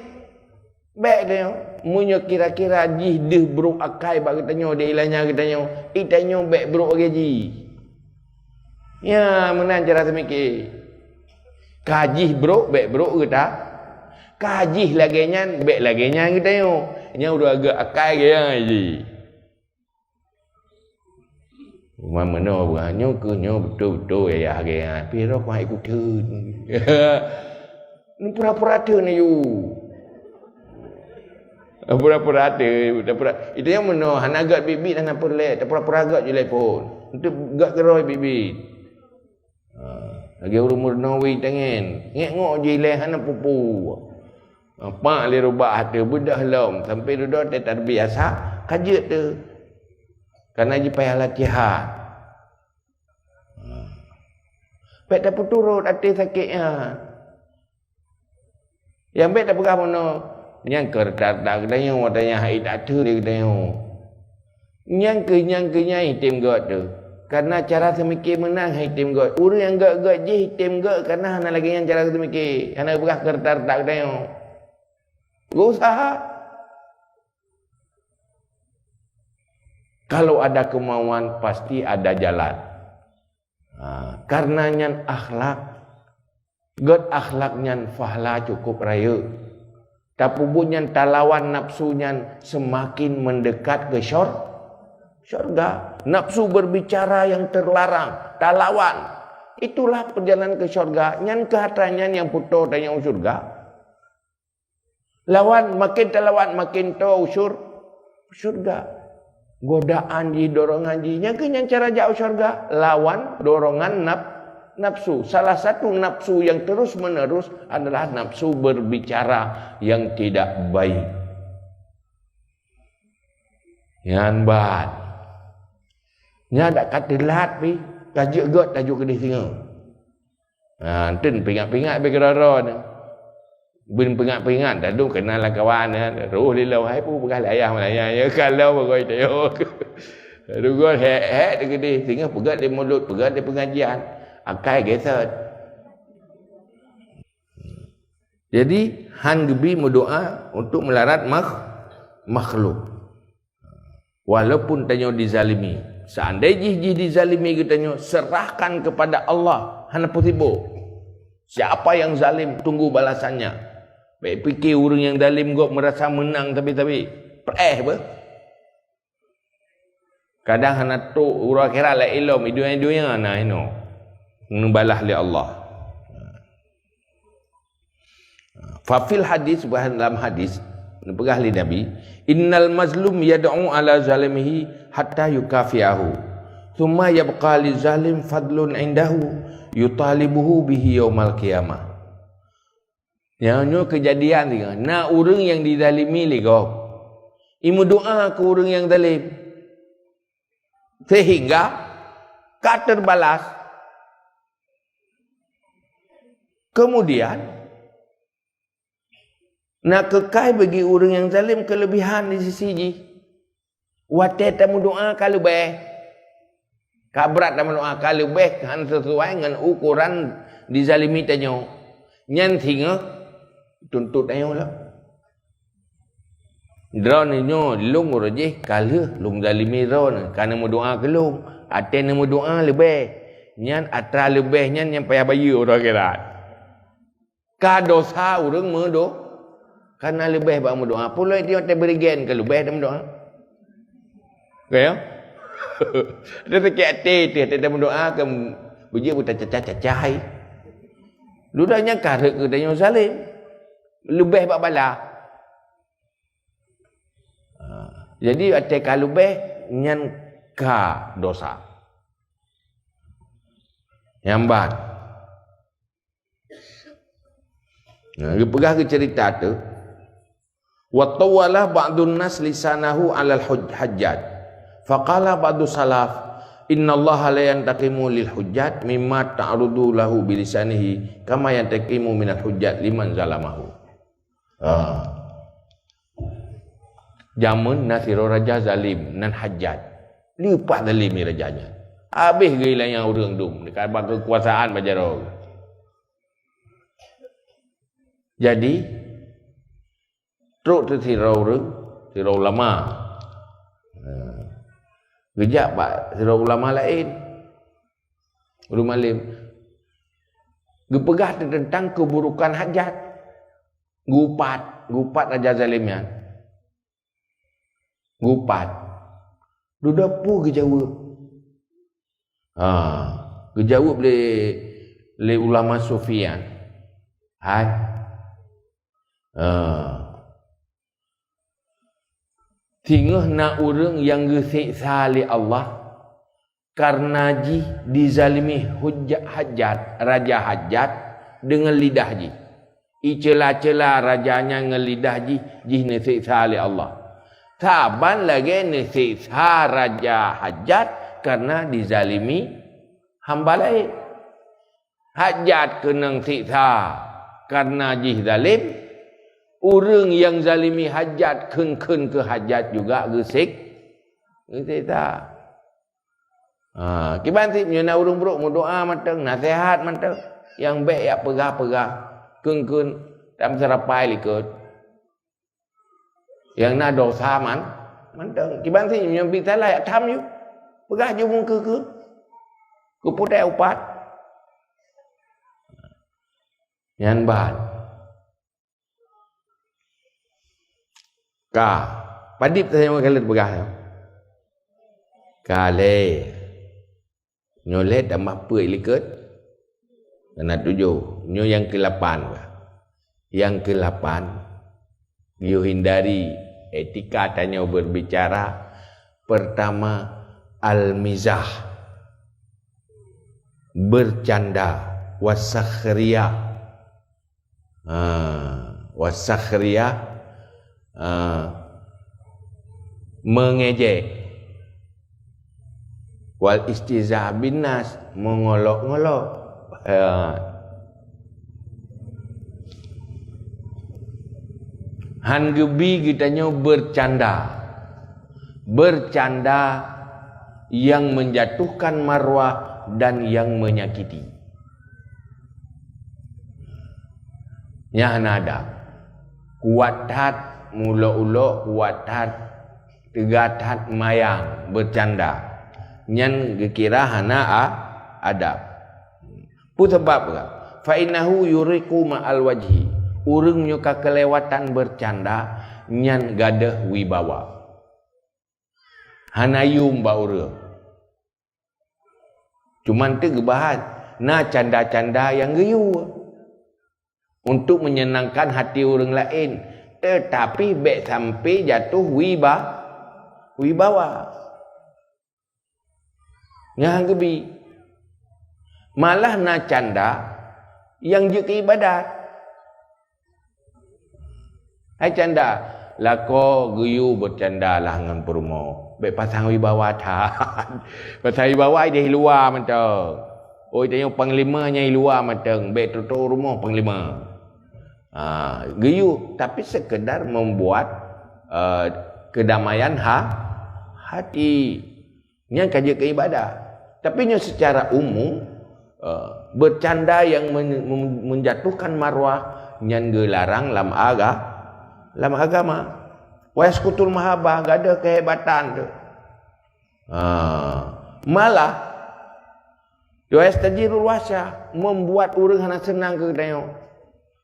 Baik dia. Munyo kira-kira jih deh bro akai bagi tanya dia ilahnya katanya. Itanya baik bro gaji. Ya menang cara semikir. Kajih bro baik bro ke tak? Kajih lagi nyan, baik lagi nyan kita yo. Nya udah agak akai gaya je. Rumah mana bukannya ke nyo betul-betul ya gaya. Piro kau ikut tun. Ni pura-pura tun ni you. Pura-pura tun, pura. Itu yang mana hana agak bibit hana perle, tak pura-pura agak je telefon. Untuk agak geroi bibit. Lagi umur nawi tangan. Ngek-ngok je leh hana pupu. Apa le rubah hati budak lom sampai duduk dia tak biasa kajet tu. Karena je payah latihan. Baik tak turut hati sakitnya. Yang baik tak pegah mana. Yang kertas-kertas kedanya watanya hai tak tu dia kedanya. Yang kenyang-kenyang hitam got tu. Karena cara semikir menang hitam got. Orang yang got-got je hitam got karena hana lagi yang cara semikir. Hana pegah kertas-kertas kedanya. Usaha. Kalau ada kemauan pasti ada jalan. Karena nyan akhlak, god akhlak nyan fahla cukup raya. Tapi bunyan talawan nafsu nyan semakin mendekat ke syurga. Nafsu berbicara yang terlarang, talawan. Itulah perjalanan ke syurga. Nyan ke hatanya yang putus dan yang syurga. Lawan makin talawan makin to syurga. Godaan ji, dorongan ji. Yang cara jauh syurga. Lawan dorongan nafsu. Salah satu nafsu yang terus menerus adalah nafsu berbicara yang tidak baik. Yang bad. Nya ada kata lat pi, tajuk got tajuk kedih singa. Ten pingat-pingat be kerara ni. Bin pingat-pingat dah duk kenal lah kawan ni. Ruh lilau hai pu pegang ayah malaya ya kalau bagoi tayo. Rugot he kedih singa pegat di mulut, pegat di pengajian. Akai geset. Jadi han gebi berdoa untuk melarat makhluk. Walaupun tanyo dizalimi. Seandainya jih dizalimi katanya, serahkan kepada Allah. Hana posibo. Siapa yang zalim tunggu balasannya. Baik fikir orang yang zalim kok merasa menang tapi apa? Kadang hana tu urang kira la ilmu dunia nah ino. Membalah li Allah. Fafil hadis bahan dalam hadis pegah li Nabi, innal mazlum yad'u ala zalimihi hatta yukafiahu. Thumma yabqa li zalim fadlun indahu yutalibuhu bihi yaumal qiyamah. Yang kejadian ni nak orang yang dizalimi li kau. Imu doa ke orang yang zalim. Sehingga ka terbalas. Kemudian nak kekal bagi orang yang zalim kelebihan di sisi ji. Wate tamu doa kalau baik. Kabrat tamu doa kalau baik kan sesuai dengan ukuran dizalimi tanyo. Nyan singa tuntut tanyo lah. Drone nyo lung rojeh kalau lung zalimi drone karena mu doa ke lung. Ate mu doa lebih. Nyan atra lebih nyan yang payah bayu orang kira. Ka dosa orang merdo karena lebih bang berdoa. Pulai dia tak berigen ke lebih dalam doa. Kaya? Dia tak hati dia tak berdoa ke buji buta cacah-cacah. Ludahnya karek ke dia zalim. Lebih bak bala. Jadi ate ka lebih nyan ka dosa. Nyambat. Nah, pegah ke cerita tu. Wa tawala ba'dun nas lisanahu 'alal hujjat. Faqala ba'du salaf, innallaha la yantaqimu lil hujjat mimma ta'rudu lahu bilisanihi kama yantaqimu minal hujjat liman zalamahu. Jamun nasiro raja zalim nan hajjat. Lipat zalimi rajanya. Habis gila yang urang dum dekat kekuasaan bajaro. Jadi truk tu tirau lama. Gejak pak tirau ulama lain. Ulama lain. Gepegah tentang keburukan hajat. Gupat raja zalimnya. Gupat. Dudapu gejawab. Gejawab le ulama Sufian. Hai. Tinggal nak orang yang gesiksa oleh Allah karena ji dizalimi hajat, raja hajat dengan lidah ji. Icela-cela rajanya dengan lidah ji nesiksa oleh Allah. Taban lagi nesiksa raja hajat karena dizalimi hamba lain. Hajat kena siksa karena ji zalim. Orang yang zalimi hajat ken ke hajat juga gesik. Gesik tak. Kibanti menyana urung buruk mu doa matang, nasihat matang. Yang baik ya pegah-pegah. Ken dalam serapai likut. Yang nak dosa matang. Kibanti menyampi salah ya tam you. Pegah je muka ke. Kepudai upat. Nyan ban. Ka. Padip saya makalit begah. Kale. Nyolet dan mampu ilikut. Kena 7. Nyo yang ke-8. Yang ke-8. You hindari etika tanya berbicara. Pertama, al-mizah. Bercanda. Wasakhriya. Wasakhriya. Mengejek. Wal istizah binas. Mengolok-ngolok. Hanggebi kitanya bercanda. Bercanda yang menjatuhkan marwah dan yang menyakiti. Nya nada. Kuat hat mula-ula kuat hat tegat hat mayang bercanda. Nyan gekira hana adab. Pu sebab ke? Fa innahu yuriqu ma'al wajhi. Urang nyo ka kelewatan bercanda nyan gadah wibawa. Hanayum ba urang. Cuman tu gebahas na canda-canda yang geyu untuk menyenangkan hati orang lain, tetapi baik sampai jatuh wibawa. Yang gebi malah na canda yang je ibadat. Hai canda lako geyu bercanda lah dengan perumo. Baik pasang wibawa tan. Pasang wibawa dia luar macam. Oi tengok panglimanya luar macam. Baik tutur rumah panglima. Geyu tapi sekedar membuat kedamaian hati. Yang kaji keibadah. Tapi nya secara umum bercanda yang menjatuhkan marwah nyan gelarang dalam agama. Waskutul mahabah gak ada kehebatan tu. Malah wastajirul wasya membuat orang hana senang ke tengok.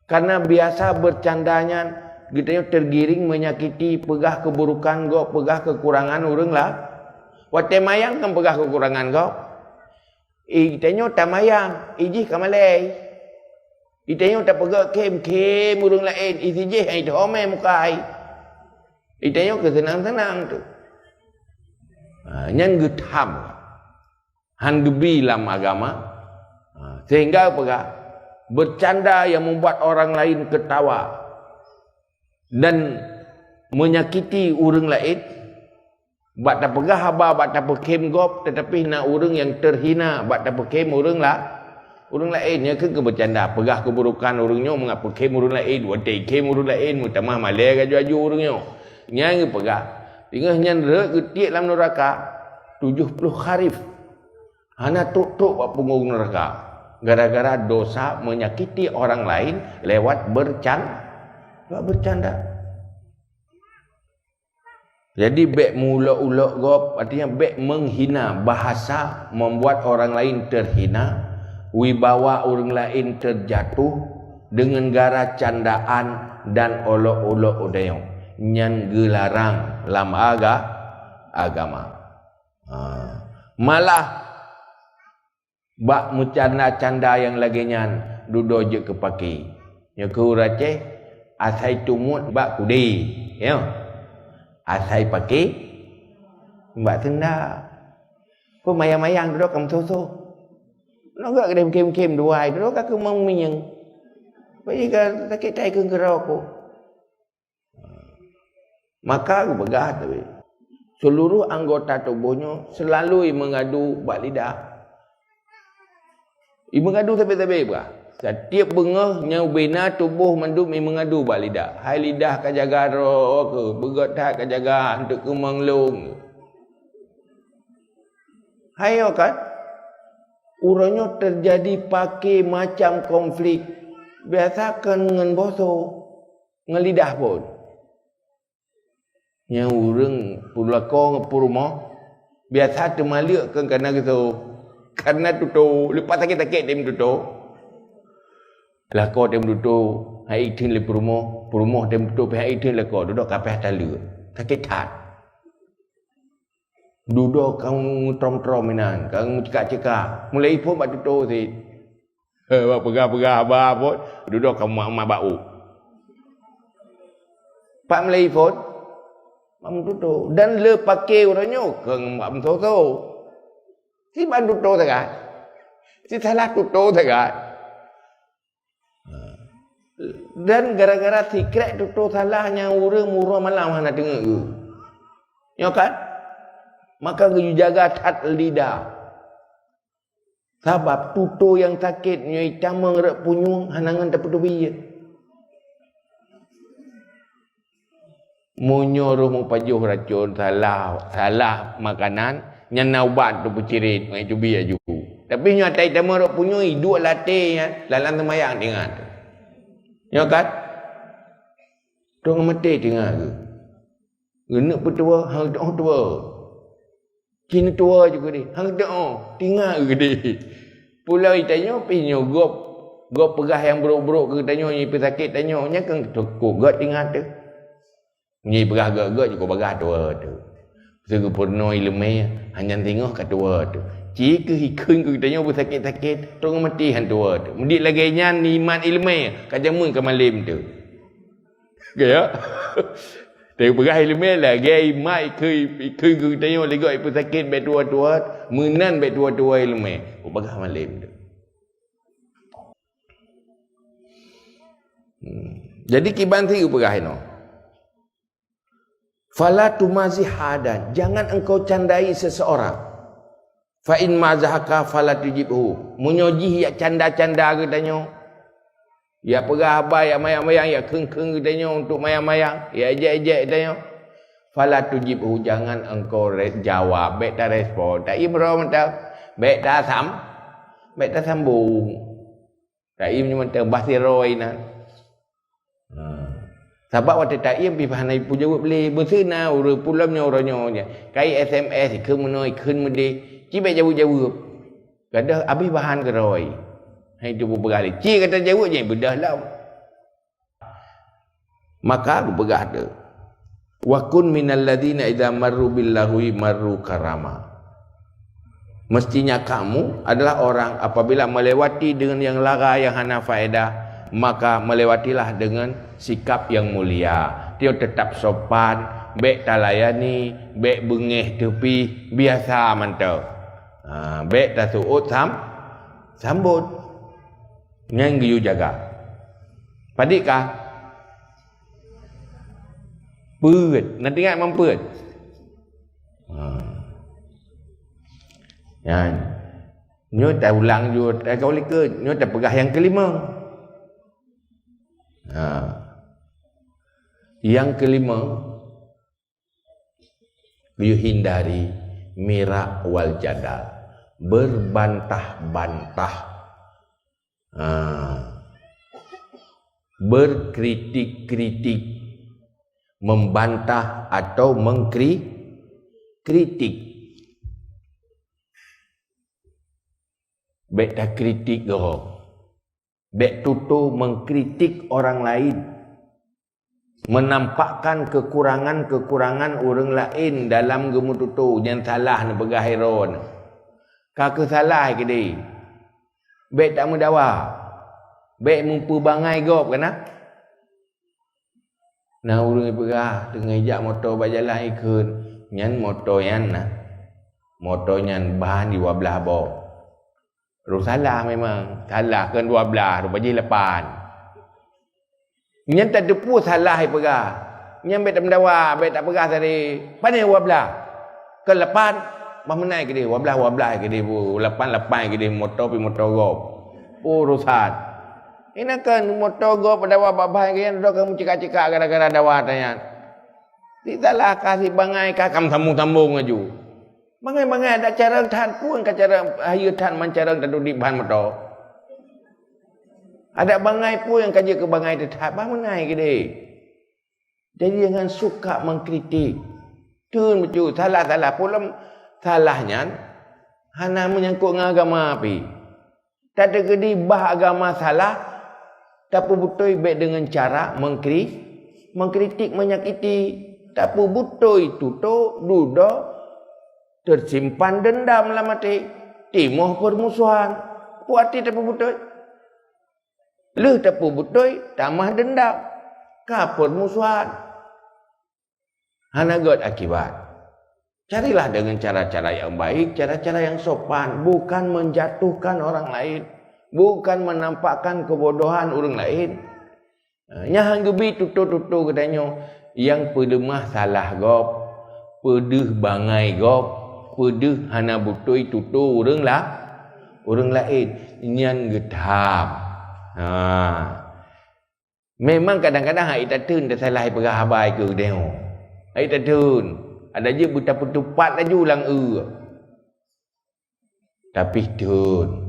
Karena biasa bercandanya kita tergiring menyakiti pegah keburukan go, pegah kekurangan orang lah. Wate mayang kan pegah kekurangan go. Itanyo tamayang, ijih kamalay. Itanyo tak pegah kem orang lain, ijih ai dhome mukai. Itanyo kesenang-senang tu. Nyan getham. Han gebi dalam agama. Sehingga pegah bercanda yang membuat orang lain ketawa dan menyakiti orang lain. Bak tak pegah haba, bak tak pekem gop, tetapi nak orang yang terhina, bak tak pekem orang lainnya ke bercanda, pegah keburukan orangnya mengapa pekem orang lain, watai kem orang lain, mutamah malai gaju-gaju orangnya. Nyang pegah. Tinggal nyan re getik dalam neraka 70 kharif. Hana tuk-tuk bak punggung neraka. Gara-gara dosa menyakiti orang lain lewat bercanda. Jadi bek mulak-ulak gop artinya bek menghina, bahasa membuat orang lain terhina, wibawa orang lain terjatuh dengan gara candaan dan olok-olok odayong. Nyan gelarang dalam agama. Malah bak mencanda-canda yang lagi nyan dudo je kepaki. Nya ku race asai tumut bak kudi. Ya. Asai paki mbak tenda. Pun mayang-mayang duduk kam so. Nó gak kem-kem duai duduk ka kemang minyang. Bagi ka sakit tai ke geroko. Maka aku pegah tapi seluruh anggota tubuhnya selalu mengadu bak lidah. Mengadu tapi bah. Setiap bengah nyau bina tubuh mandum mengadu bak lidah. Hai lidah ka jaga ro ke, begot tak ka jaga untuk ke manglung. Hayo kan? Urangnya terjadi pakai macam konflik. Biasakan dengan boso, ngelidah pun. Yang orang pulako ngepurmo biasa temalik kan kena gitu Karena tutup. Lepas sakit-sakit dia tutup. Lah kau dia tutup. Hai itin le perumah dia tutup. Hai itin le kau duduk kapeh tala. Sakit tat. Duduk kamu trom-trom minan. Kamu cekak-cekak. Mulai pun buat tutup si. Pegah-pegah abah pun. Duduk kamu mak bau. Pak Melayu pun. Mak tutup. Dan le pakai orangnya. Keng mak tutup. Si ban tutup sangat. Si salah tutup sangat. Dan gara-gara secret tutup salahnya orang murah malam nak dengar ke. Ya kan? Maka you jaga tat lidah. Sebab tutup yang sakit nyai camang rek punyung hanangan tak pedu biye. Munyuruh mu pajuh racun salah makanan. Yang naubat tu bercirit mai tu biar juga. Tapi nya tai tama rok punyui dua latih ya dalam temayang dengar tu. Ya kan? Tu ngemete dengar ke. Genek petua hang doa tua. Kini tua juga ni. Hang doa dengar ke dia. Pulau itanyo pinyo gop pegah yang buruk-buruk ke tanyo ni pesakit tanyo nya kan cukup gak dengar tu. Ni pegah gak juga bagah tua tu. Sempurna ilmu hanya tengok kat tua tu. Jika hikun ku tanya bersakit-sakit, tolong mati han tua tu. Mendik lagi nya nimat ilmu kajamun ke malam tu. Ya. Tapi berah ilmu lagi mai ikun ku tanya lagi bersakit bet tua-tua, menan bet tua-tua ilmu. Berah malam tu. Jadi kibanti berah no. Fala tumazi hadan, jangan engkau candai seseorang. Fa in mazahaka fala tujibhu. Munyoji ya canda-canda ke tanyo. Ya perah abai ya mayang-mayang ya keng-keng ke tanyo untuk mayang-mayang, ya ejek-ejek tanyo. Fala tujibhu, jangan engkau jawab, baik tak respon. Tak ibro mentau, baik tak sambung. Tak im mentau basiroi nan. Sebab waktu tak ia pergi pahanai pun jawab boleh. Bersena orang pulamnya orangnya. Kai SMS ke menoi kun mede. Cibek jawab-jawab. Kata habis bahan ke roi. Hai tu bergali. Cik kata jawab je bedah lah. Maka aku pegah tu. Wa kun minal ladina idza marru billahi marru karama. Mestinya kamu adalah orang apabila melewati dengan yang lara yang hana faedah, maka melewatilah dengan sikap yang mulia. Dia tetap sopan, baik talayani, baik bengih tepi, biasa mantau. Baik tak suut sambut. Yang you jaga. Padikah? Put, nanti ingat mamput. Yan. Nyo tak ulang you, kau lika, nyo tak pegah yang kelima. Yang kelima, you hindari mirak wal jadal, berbantah-bantah, berkritik-kritik, membantah atau mengkritik. Baik tak kritik doh. Baik tutu mengkritik orang lain, menampakkan kekurangan-kekurangan orang lain dalam gemu tutu yang salah nak pegah heron. Kakak salah ke dia. Baik tak mendawa. Baik mumpu bangai gop kena. Nah orang pegah dengan ijak motor berjalan ikut. Nyan motor yan nah. Motor nyan bahan di wabelah bawah. Ruk salah memang. Salah kan 12, ruk bagi 8. Yang tak depu salah hai pegah. Yang bet tak mendawa, bet tak pegah tadi. Pandai 12. Ke 8, bah menai ke dia. 12 ke dia. 8 ke dia motor pi motor gop. Urusan. Ini kan motor gop dawa babah ke yang dok kamu cekak-cekak gara-gara dawa tanya. Tidaklah kasih bangai kakam sambung-sambung aju. Bangai-bangai ada cara tahan pun ke cara ayu tahan mancara duduk di bahan motor. Ada bangai pun yang kerja ke bangai tetap bangai ke dia. Jadi jangan suka mengkritik. Tun betul salah-salah pula salahnya Hana menyangkut dengan agama api. Tak ada gedi bah agama salah. Tapi betul baik dengan cara mengkritik, menyakiti. Tapi betul tutup, duduk, tersimpan dendam dalam hati. Timuh permusuhan. Puati tapi betul. Leh tapi betul, tambah dendam. Ka permusuhan. Hana god akibat. Carilah dengan cara-cara yang baik, cara-cara yang sopan. Bukan menjatuhkan orang lain. Bukan menampakkan kebodohan orang lain. Yang gebi tutu-tutu katanya. Yang pedemah salah gop. Pedeh bangai gop. Pedeh hana butoi tutu orang lah. Orang lain. Yang gedam. Memang kadang-kadang hak itatun dah salah perah habai ke tengok. Hak itatun. Ada je betapa tepat laju ulang tapi tun.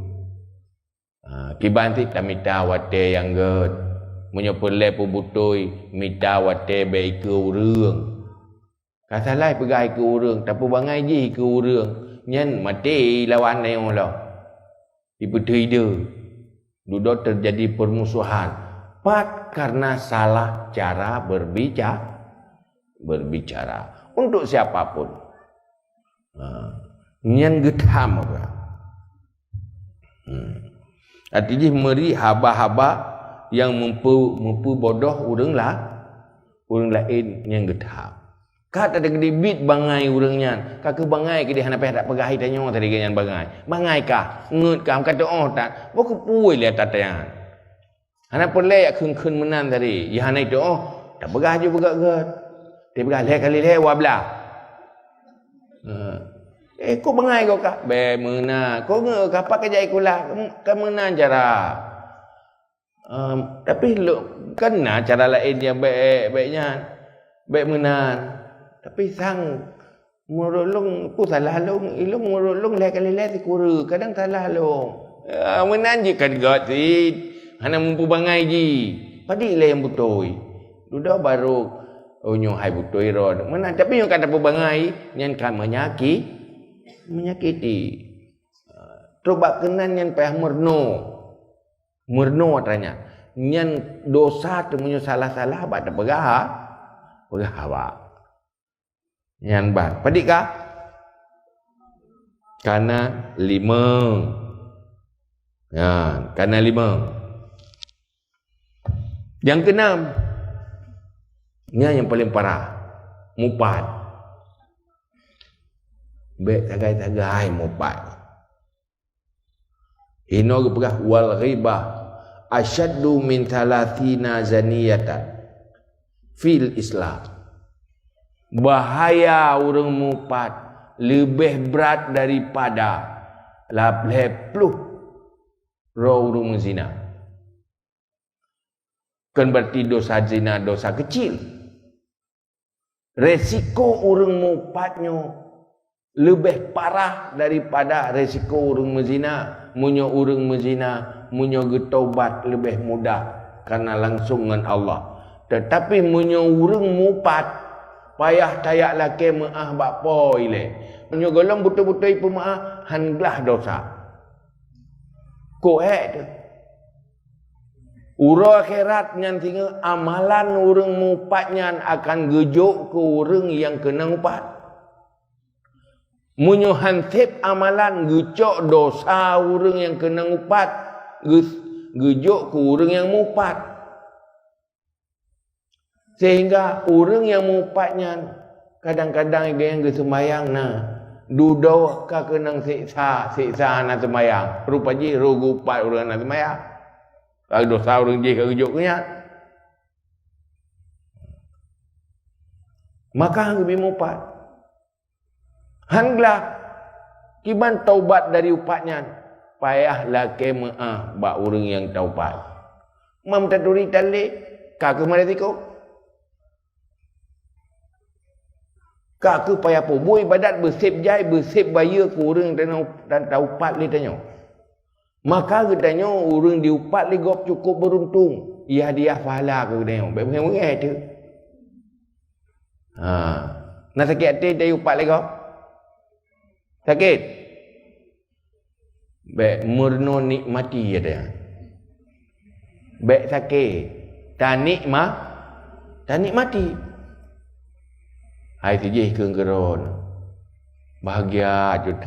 Kibanti tak minta wate yang ged. Menyopelai pebutoi minta wate baik ke urang. Kasalai pegai ke urang tapi bangai je ke urang. Nyan mati lawan yang Allah. Diputui dia. Duduk terjadi permusuhan. Pat karena salah cara berbicara. Untuk siapapun. Nyan gedam apa? Artinya meri haba-haba yang mempu bodoh orang lain yang gedam. Kat ada gede bit bangai orangnya. Kak bangai ke dia hana peh tak pegahi tanya tadi ganyan bangai. Bangai kah? Ngut kah kata tak. Bo kepuai lihat tatayan. Hana pelai kun menan tadi. Ya hana itu tak pegah je begak-gak. Dia berkali kali wabla. Kau bangai kau kah? Be mena. Kau nge kapak kerja ikulah. Kau mena cara. Tapi lu kena cara lain yang baiknya. Baik mena. Tapi sang murulung ku salah long. Ilung murulung kali si kuru. Kadang salah long. Menan je kan got si. Hana mampu bangai je. Padilah yang betul. Duda baru. Nyo hai butoi ron. Mana tapi yang kata berbangai nyan kan menyakiti. Coba kenan nyan payah murno tanya. Nyan dosa tu menyo salah-salah bak pegah awak. Nyan ban. Padik kah? Kana 5. Kana 5. Yang keenam. Ini yang paling parah. Mupat. Baik tagai-tagai mupat. Hino kepegah wal ghibah asyaddu min 30 zaniyatan fil Islam. Bahaya orang mupat lebih berat daripada 80 orang zina. Kan berarti dosa zina dosa kecil. Resiko orang mupatnya lebih parah daripada resiko orang mezina. Munyo orang mezina, munyo getaubat lebih mudah karena langsung dengan Allah. Tetapi munyo orang mupat payah tayak laki maah bakpo ile. Munyo golong betul-betul pemaah hanglah dosa. Koek tu. Ura akhirat nyan tinggal amalan orang mupat nyan akan gejuk ke orang yang kena mupat. Munyo hansip amalan gecok dosa orang yang kena mupat. Gejuk ke orang yang mupat. Sehingga orang yang mupat nyan kadang-kadang yang sembahyang nah. Duduk ka kenang siksa anak sembahyang. Rupanya rogu upat orang anak sembahyang. Kalau dosa orang je kerujuknya. Maka lebih mupat. Hanglah kiban taubat dari upatnya. Payahlah kemaah bak orang yang taubat. Mam taturi tali kak maratiko. Kak payah poboi badat bersip jai bersip bayar ku orang dan taubat li tanya. Maka katanya orang diupat li gop cukup beruntung. Ia hadiah pahala ke katanya. Baik mengenai tu. Nak sakit hati dia upat li gop? Sakit? Baik murno nikmati ada. Baik sakit. Tak nikmati. Hai tijih keron. Bahagia tu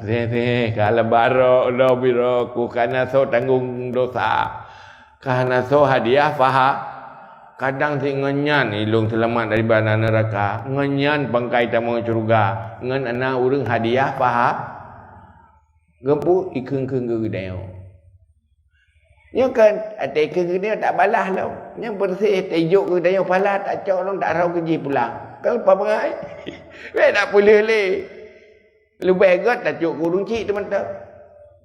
kalau barok lo biro ku karena so tanggung dosa. Karena so hadiah faham. Kadang si ngenyan ilung selamat dari bana neraka. Ngenyan bangkai tamu surga. Ngen anak urang hadiah faham. Gempu ikeng-keng gedeo. Nya kan ada ikeng gedeo tak balas lah. Nya bersih tajuk gedeo pala tak cok orang tak rau kerja pulang. Kalau apa pengai? Tak boleh le. Lebih gat tajuk kurung cik teman-teman.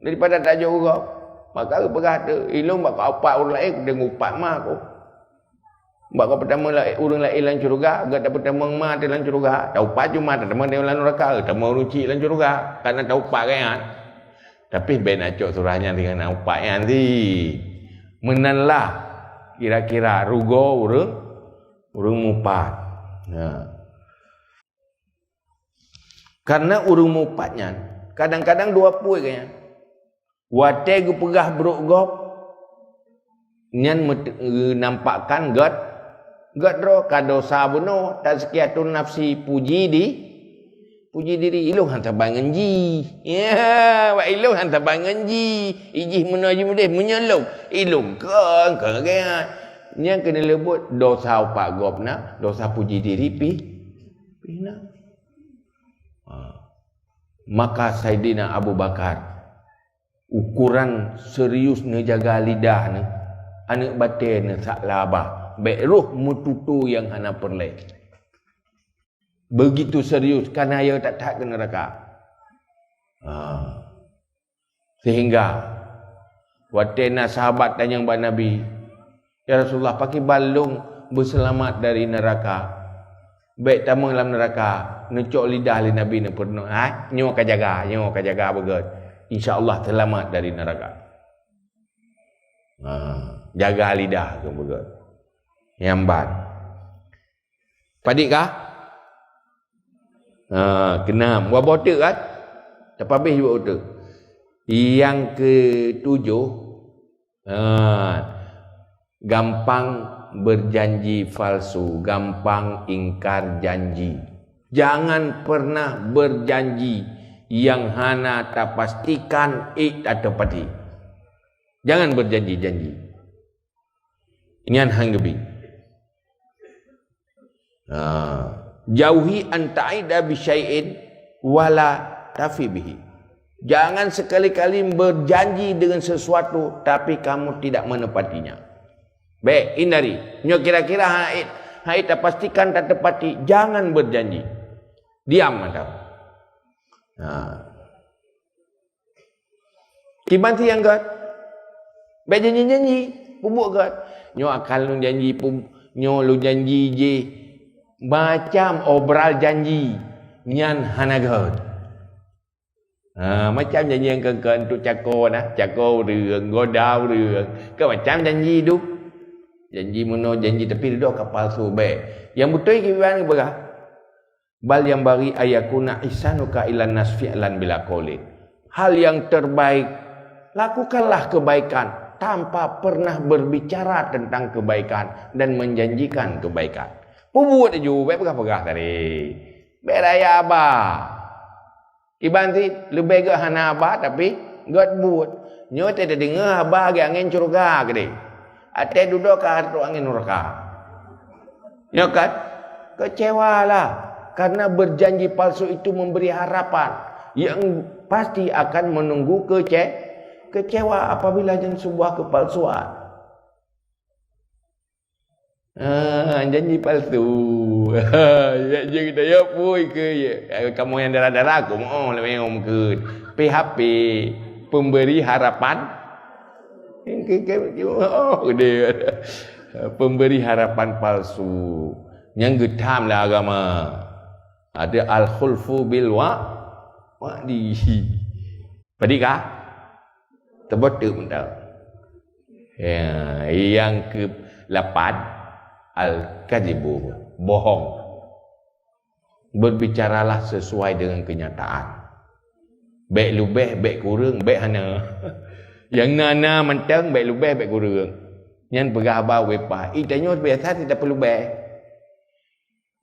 Daripada tajuk urang. Maka pegah tu ilung bak opat orang lain dengan upat mah aku. Bak pertama lah urang lain lan syurga, gat pertama mah dalam syurga. Tau upat cuma teman dia lan neraka, teman urang cik lan syurga. Karena tau upat kan. Tapi ben acok surahnya dengan upat nanti. Menanlah kira-kira rugo urang mupat. Karena urang mupatnya kadang-kadang dua pui kayaknya. Wate gu pegah bruk gop nyan nampakkan gat ro kadosa buno tazkiyatun nafsi puji diri ilung hantar bangenji ya wa ilung hantar bangenji ijih menaji mudeh menyelung ilung kan nya kena lebut dosa upak gopna dosa puji diri pina maka Saidina Abu Bakar ukuran serius ne jaga lidah ne anak batin ne sak labah baik roh mututu yang hana perleh begitu serius kerana ia tak ke neraka sehingga watena sahabat tanya kepada Nabi ya Rasulullah pakai balung berselamat dari neraka baik tamu dalam neraka necok lidah li Nabi ne pernah nyo ka jaga begot InsyaAllah selamat dari neraka. Jaga lidah ke betul. Nyambat. Padik kah? Kenam. Buat botek kan? Tak habis buat botek. Yang ketujuh. Gampang berjanji palsu. Gampang ingkar janji. Jangan pernah berjanji yang hana tak pastikan tak tepati. Jangan berjanji-janji. Ini hang gebi. Jauhi an ta'ida bi syai'in wala tafi bihi. Jangan sekali-kali berjanji dengan sesuatu tapi kamu tidak menepatinya. Baik, hindari. Nyo kira-kira haid tak pastikan tak tepati, jangan berjanji. Diam anda. Kibanti yang gat berjanji-janji pubuk gat nyo akal lu janji nyo lu janji je macam obral janji nyan hanagat macam janji yang kengken tu cako rương godau rương ke macam janji tu janji mono janji tapi duduk kapal subek yang betul kiban berah bal yang bagi ayakuna ihsanuka ilan nas fi'lan bila qawli. Hal yang terbaik, lakukanlah kebaikan tanpa pernah berbicara tentang kebaikan dan menjanjikan kebaikan. Buat ju baik pegah tadi. Beraya abah. Ibanti lebih ke hana abah tapi god buat. Nyo tidak dengar abah ge angin surga gede. Ate duduk ke hartu angin neraka. Nyo kan kecewalah. Karena berjanji palsu itu memberi harapan yang pasti akan menunggu kecewa apabila jangan sebuah kepalsuan. Janji palsu. Janji kita ya pui ke kamu yang darah-darah aku mau lebih om ke PHP pemberi harapan. Pemberi harapan palsu. Yang getam lah agama. Ada al-khulfu bil wa'di. Padikah? Terbetul benda. Yang ke-8 al-kadzibu, bohong. Berbicaralah sesuai dengan kenyataan. baik lebih baik kurang baik hana. Yang nana mentang baik lebih baik kurang. Nyan pegah ba wepa. Itanya biasa tidak perlu baik.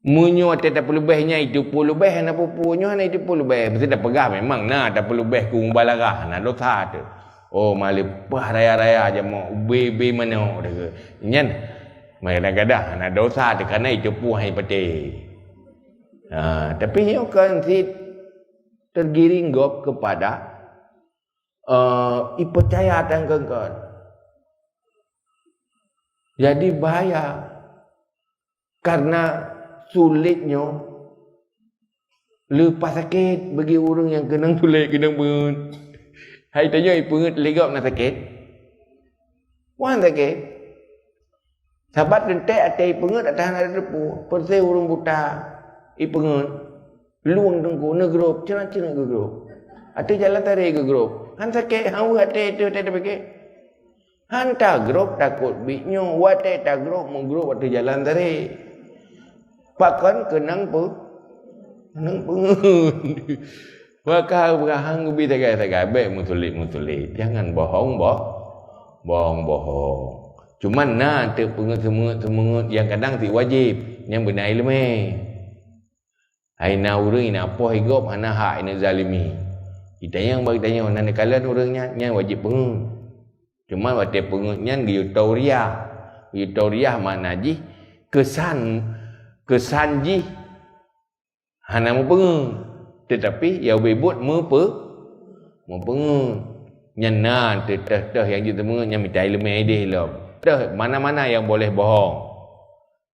Munyo tidak perlu baiknya itu perlu baik hana pupunyo hana itu perlu baik. Mesti dah pegah memang nah tak perlu baik ku balarah nah dosa tu. Oh malip pah raya-raya aja mau be mana dah. Nyan mai gadah hana dosa tu kerana itu puhai peti. Tapi yo kan si tergiring gop kepada percaya dan kengkon. Jadi bahaya karena sulitnya lepas sakit bagi orang yang kena sulit kena pun. Hai tanya ipungut legap nak sakit. Wan sakit. Sahabat dentek atai ipungut atas ada depu. Persai orang buta ipungut luang dengku negrup cina-cina gegrup. Atau jalan tarik gegrup. Han sakit hang atai itu tak pakai. Han tak grup takut bitnyo watai tak grup menggrup atau jalan tarik. Pakan kenang pun kenang pengun. Maka hang ubi tagai-tagai baik mutulit. Jangan bohong. Cuman nak semungut yang kadang ti wajib yang benar ilmu. Aina urang ina apa higop hana hak ina zalimi. Kita yang bagi tanya nana kalan urangnya yang wajib pengun. Cuma waktu pengutnya Yutoriah mana ji kesan ji hana mau pengun. Tetapi ya bebut mau pengun. Nyana teh yang kita pengun yang minta ilmu ide lah. Teh mana-mana yang boleh bohong.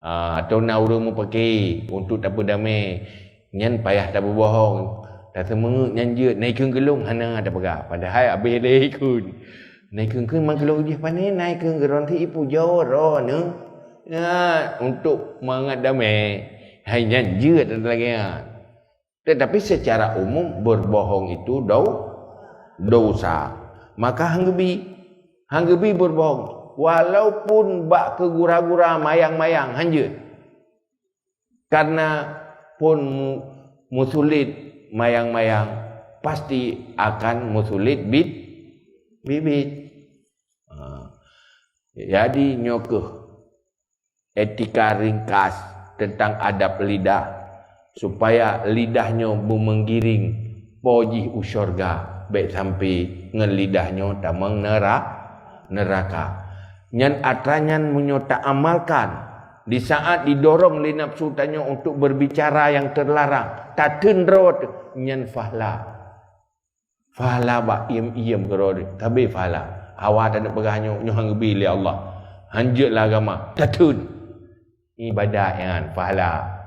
Atau nak urang mau pakai untuk tak damai. Nyan payah tak berbohong. Tak semengut nyan je naik gelung hana ada pegah. Padahal habis leh kun. Naik ke mang kelong dia pandai naik ke geronti ipu joro ne. Ya, untuk mengadamai hanya jeut lagi. Tetapi secara umum berbohong itu dosa. Maka hanggebi berbohong walaupun bak ke gura-gura mayang-mayang hanjeut. Karena pun musulit mayang-mayang pasti akan musulit bibit. Jadi nyokuh etika ringkas tentang adab lidah supaya lidahnya menggiring poji usyurga baik sampai ngelidahnya tamang neraka. Nyan atranyan menyota amalkan di saat didorong li nafsu tanya untuk berbicara yang terlarang taten rod nyan fahla bak iem kerod tapi fahla awak tak nak pegahnya nyohang gebi li Allah hanjutlah agama tatun ibadah yang fahala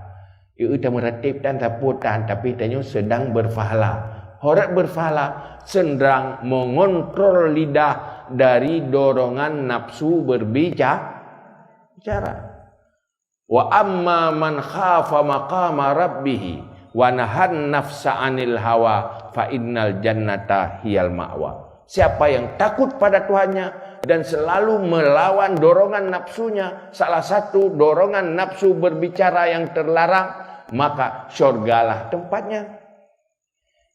itu tak meratib dan taputan tapi tanya sedang berfahala horat berfahala sedang mengontrol lidah dari dorongan nafsu berbicara. Wa amma man khafa maqama rabbih wa nahan nafsa 'anil hawa fa innal jannata hiyal ma'wa. Siapa yang takut pada Tuhannya dan selalu melawan dorongan nafsunya, salah satu dorongan nafsu berbicara yang terlarang, maka syurgalah tempatnya.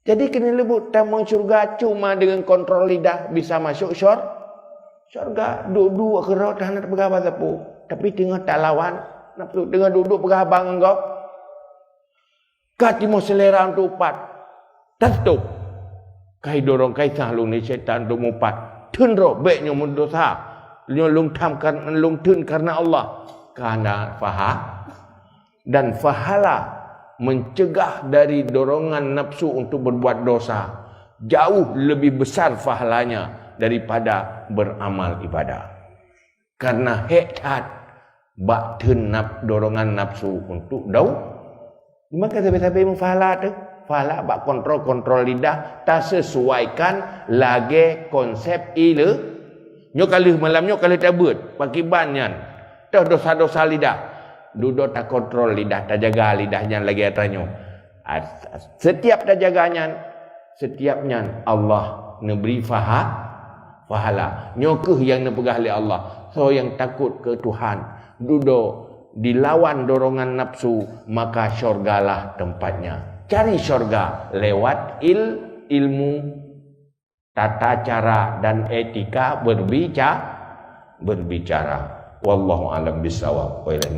Jadi kena lebut tamang syurga cuma dengan kontrol lidah bisa masuk syurga. Duduk kerot hendak bergabar tepu, tapi tengah tak lawan nafsu, tengah duduk bergabar engkau. Kati mau selera untuk upat, tutup. Kai dorong kai sahlung ni syaitan untuk mupat. Tun ro baiknya mendosa. Lung tun karena Allah. Karena dan fahala mencegah dari dorongan nafsu untuk berbuat dosa. Jauh lebih besar fahalanya daripada beramal ibadah. Karena hekat baktun dorongan nafsu untuk maka sampai-sampai mengfahala tu. Fahala bak kontrol lidah tak sesuaikan lagi konsep ile. Nyo kali malam nyo kali tak buat pakai banyan. Dah dosa-dosa lidah. Duduk tak kontrol lidah, tak jaga lidahnya lagi atanyo. Setiap tak jaganya, setiapnya Allah neberi fahala. Nyo ke yang nepegah oleh Allah. So yang takut ke Tuhan, duduk dilawan dorongan nafsu, maka syurgalah tempatnya. Cari syurga lewat ilmu tata cara dan etika berbicara. Wallahu a'lam bishawab. Wa ilaihi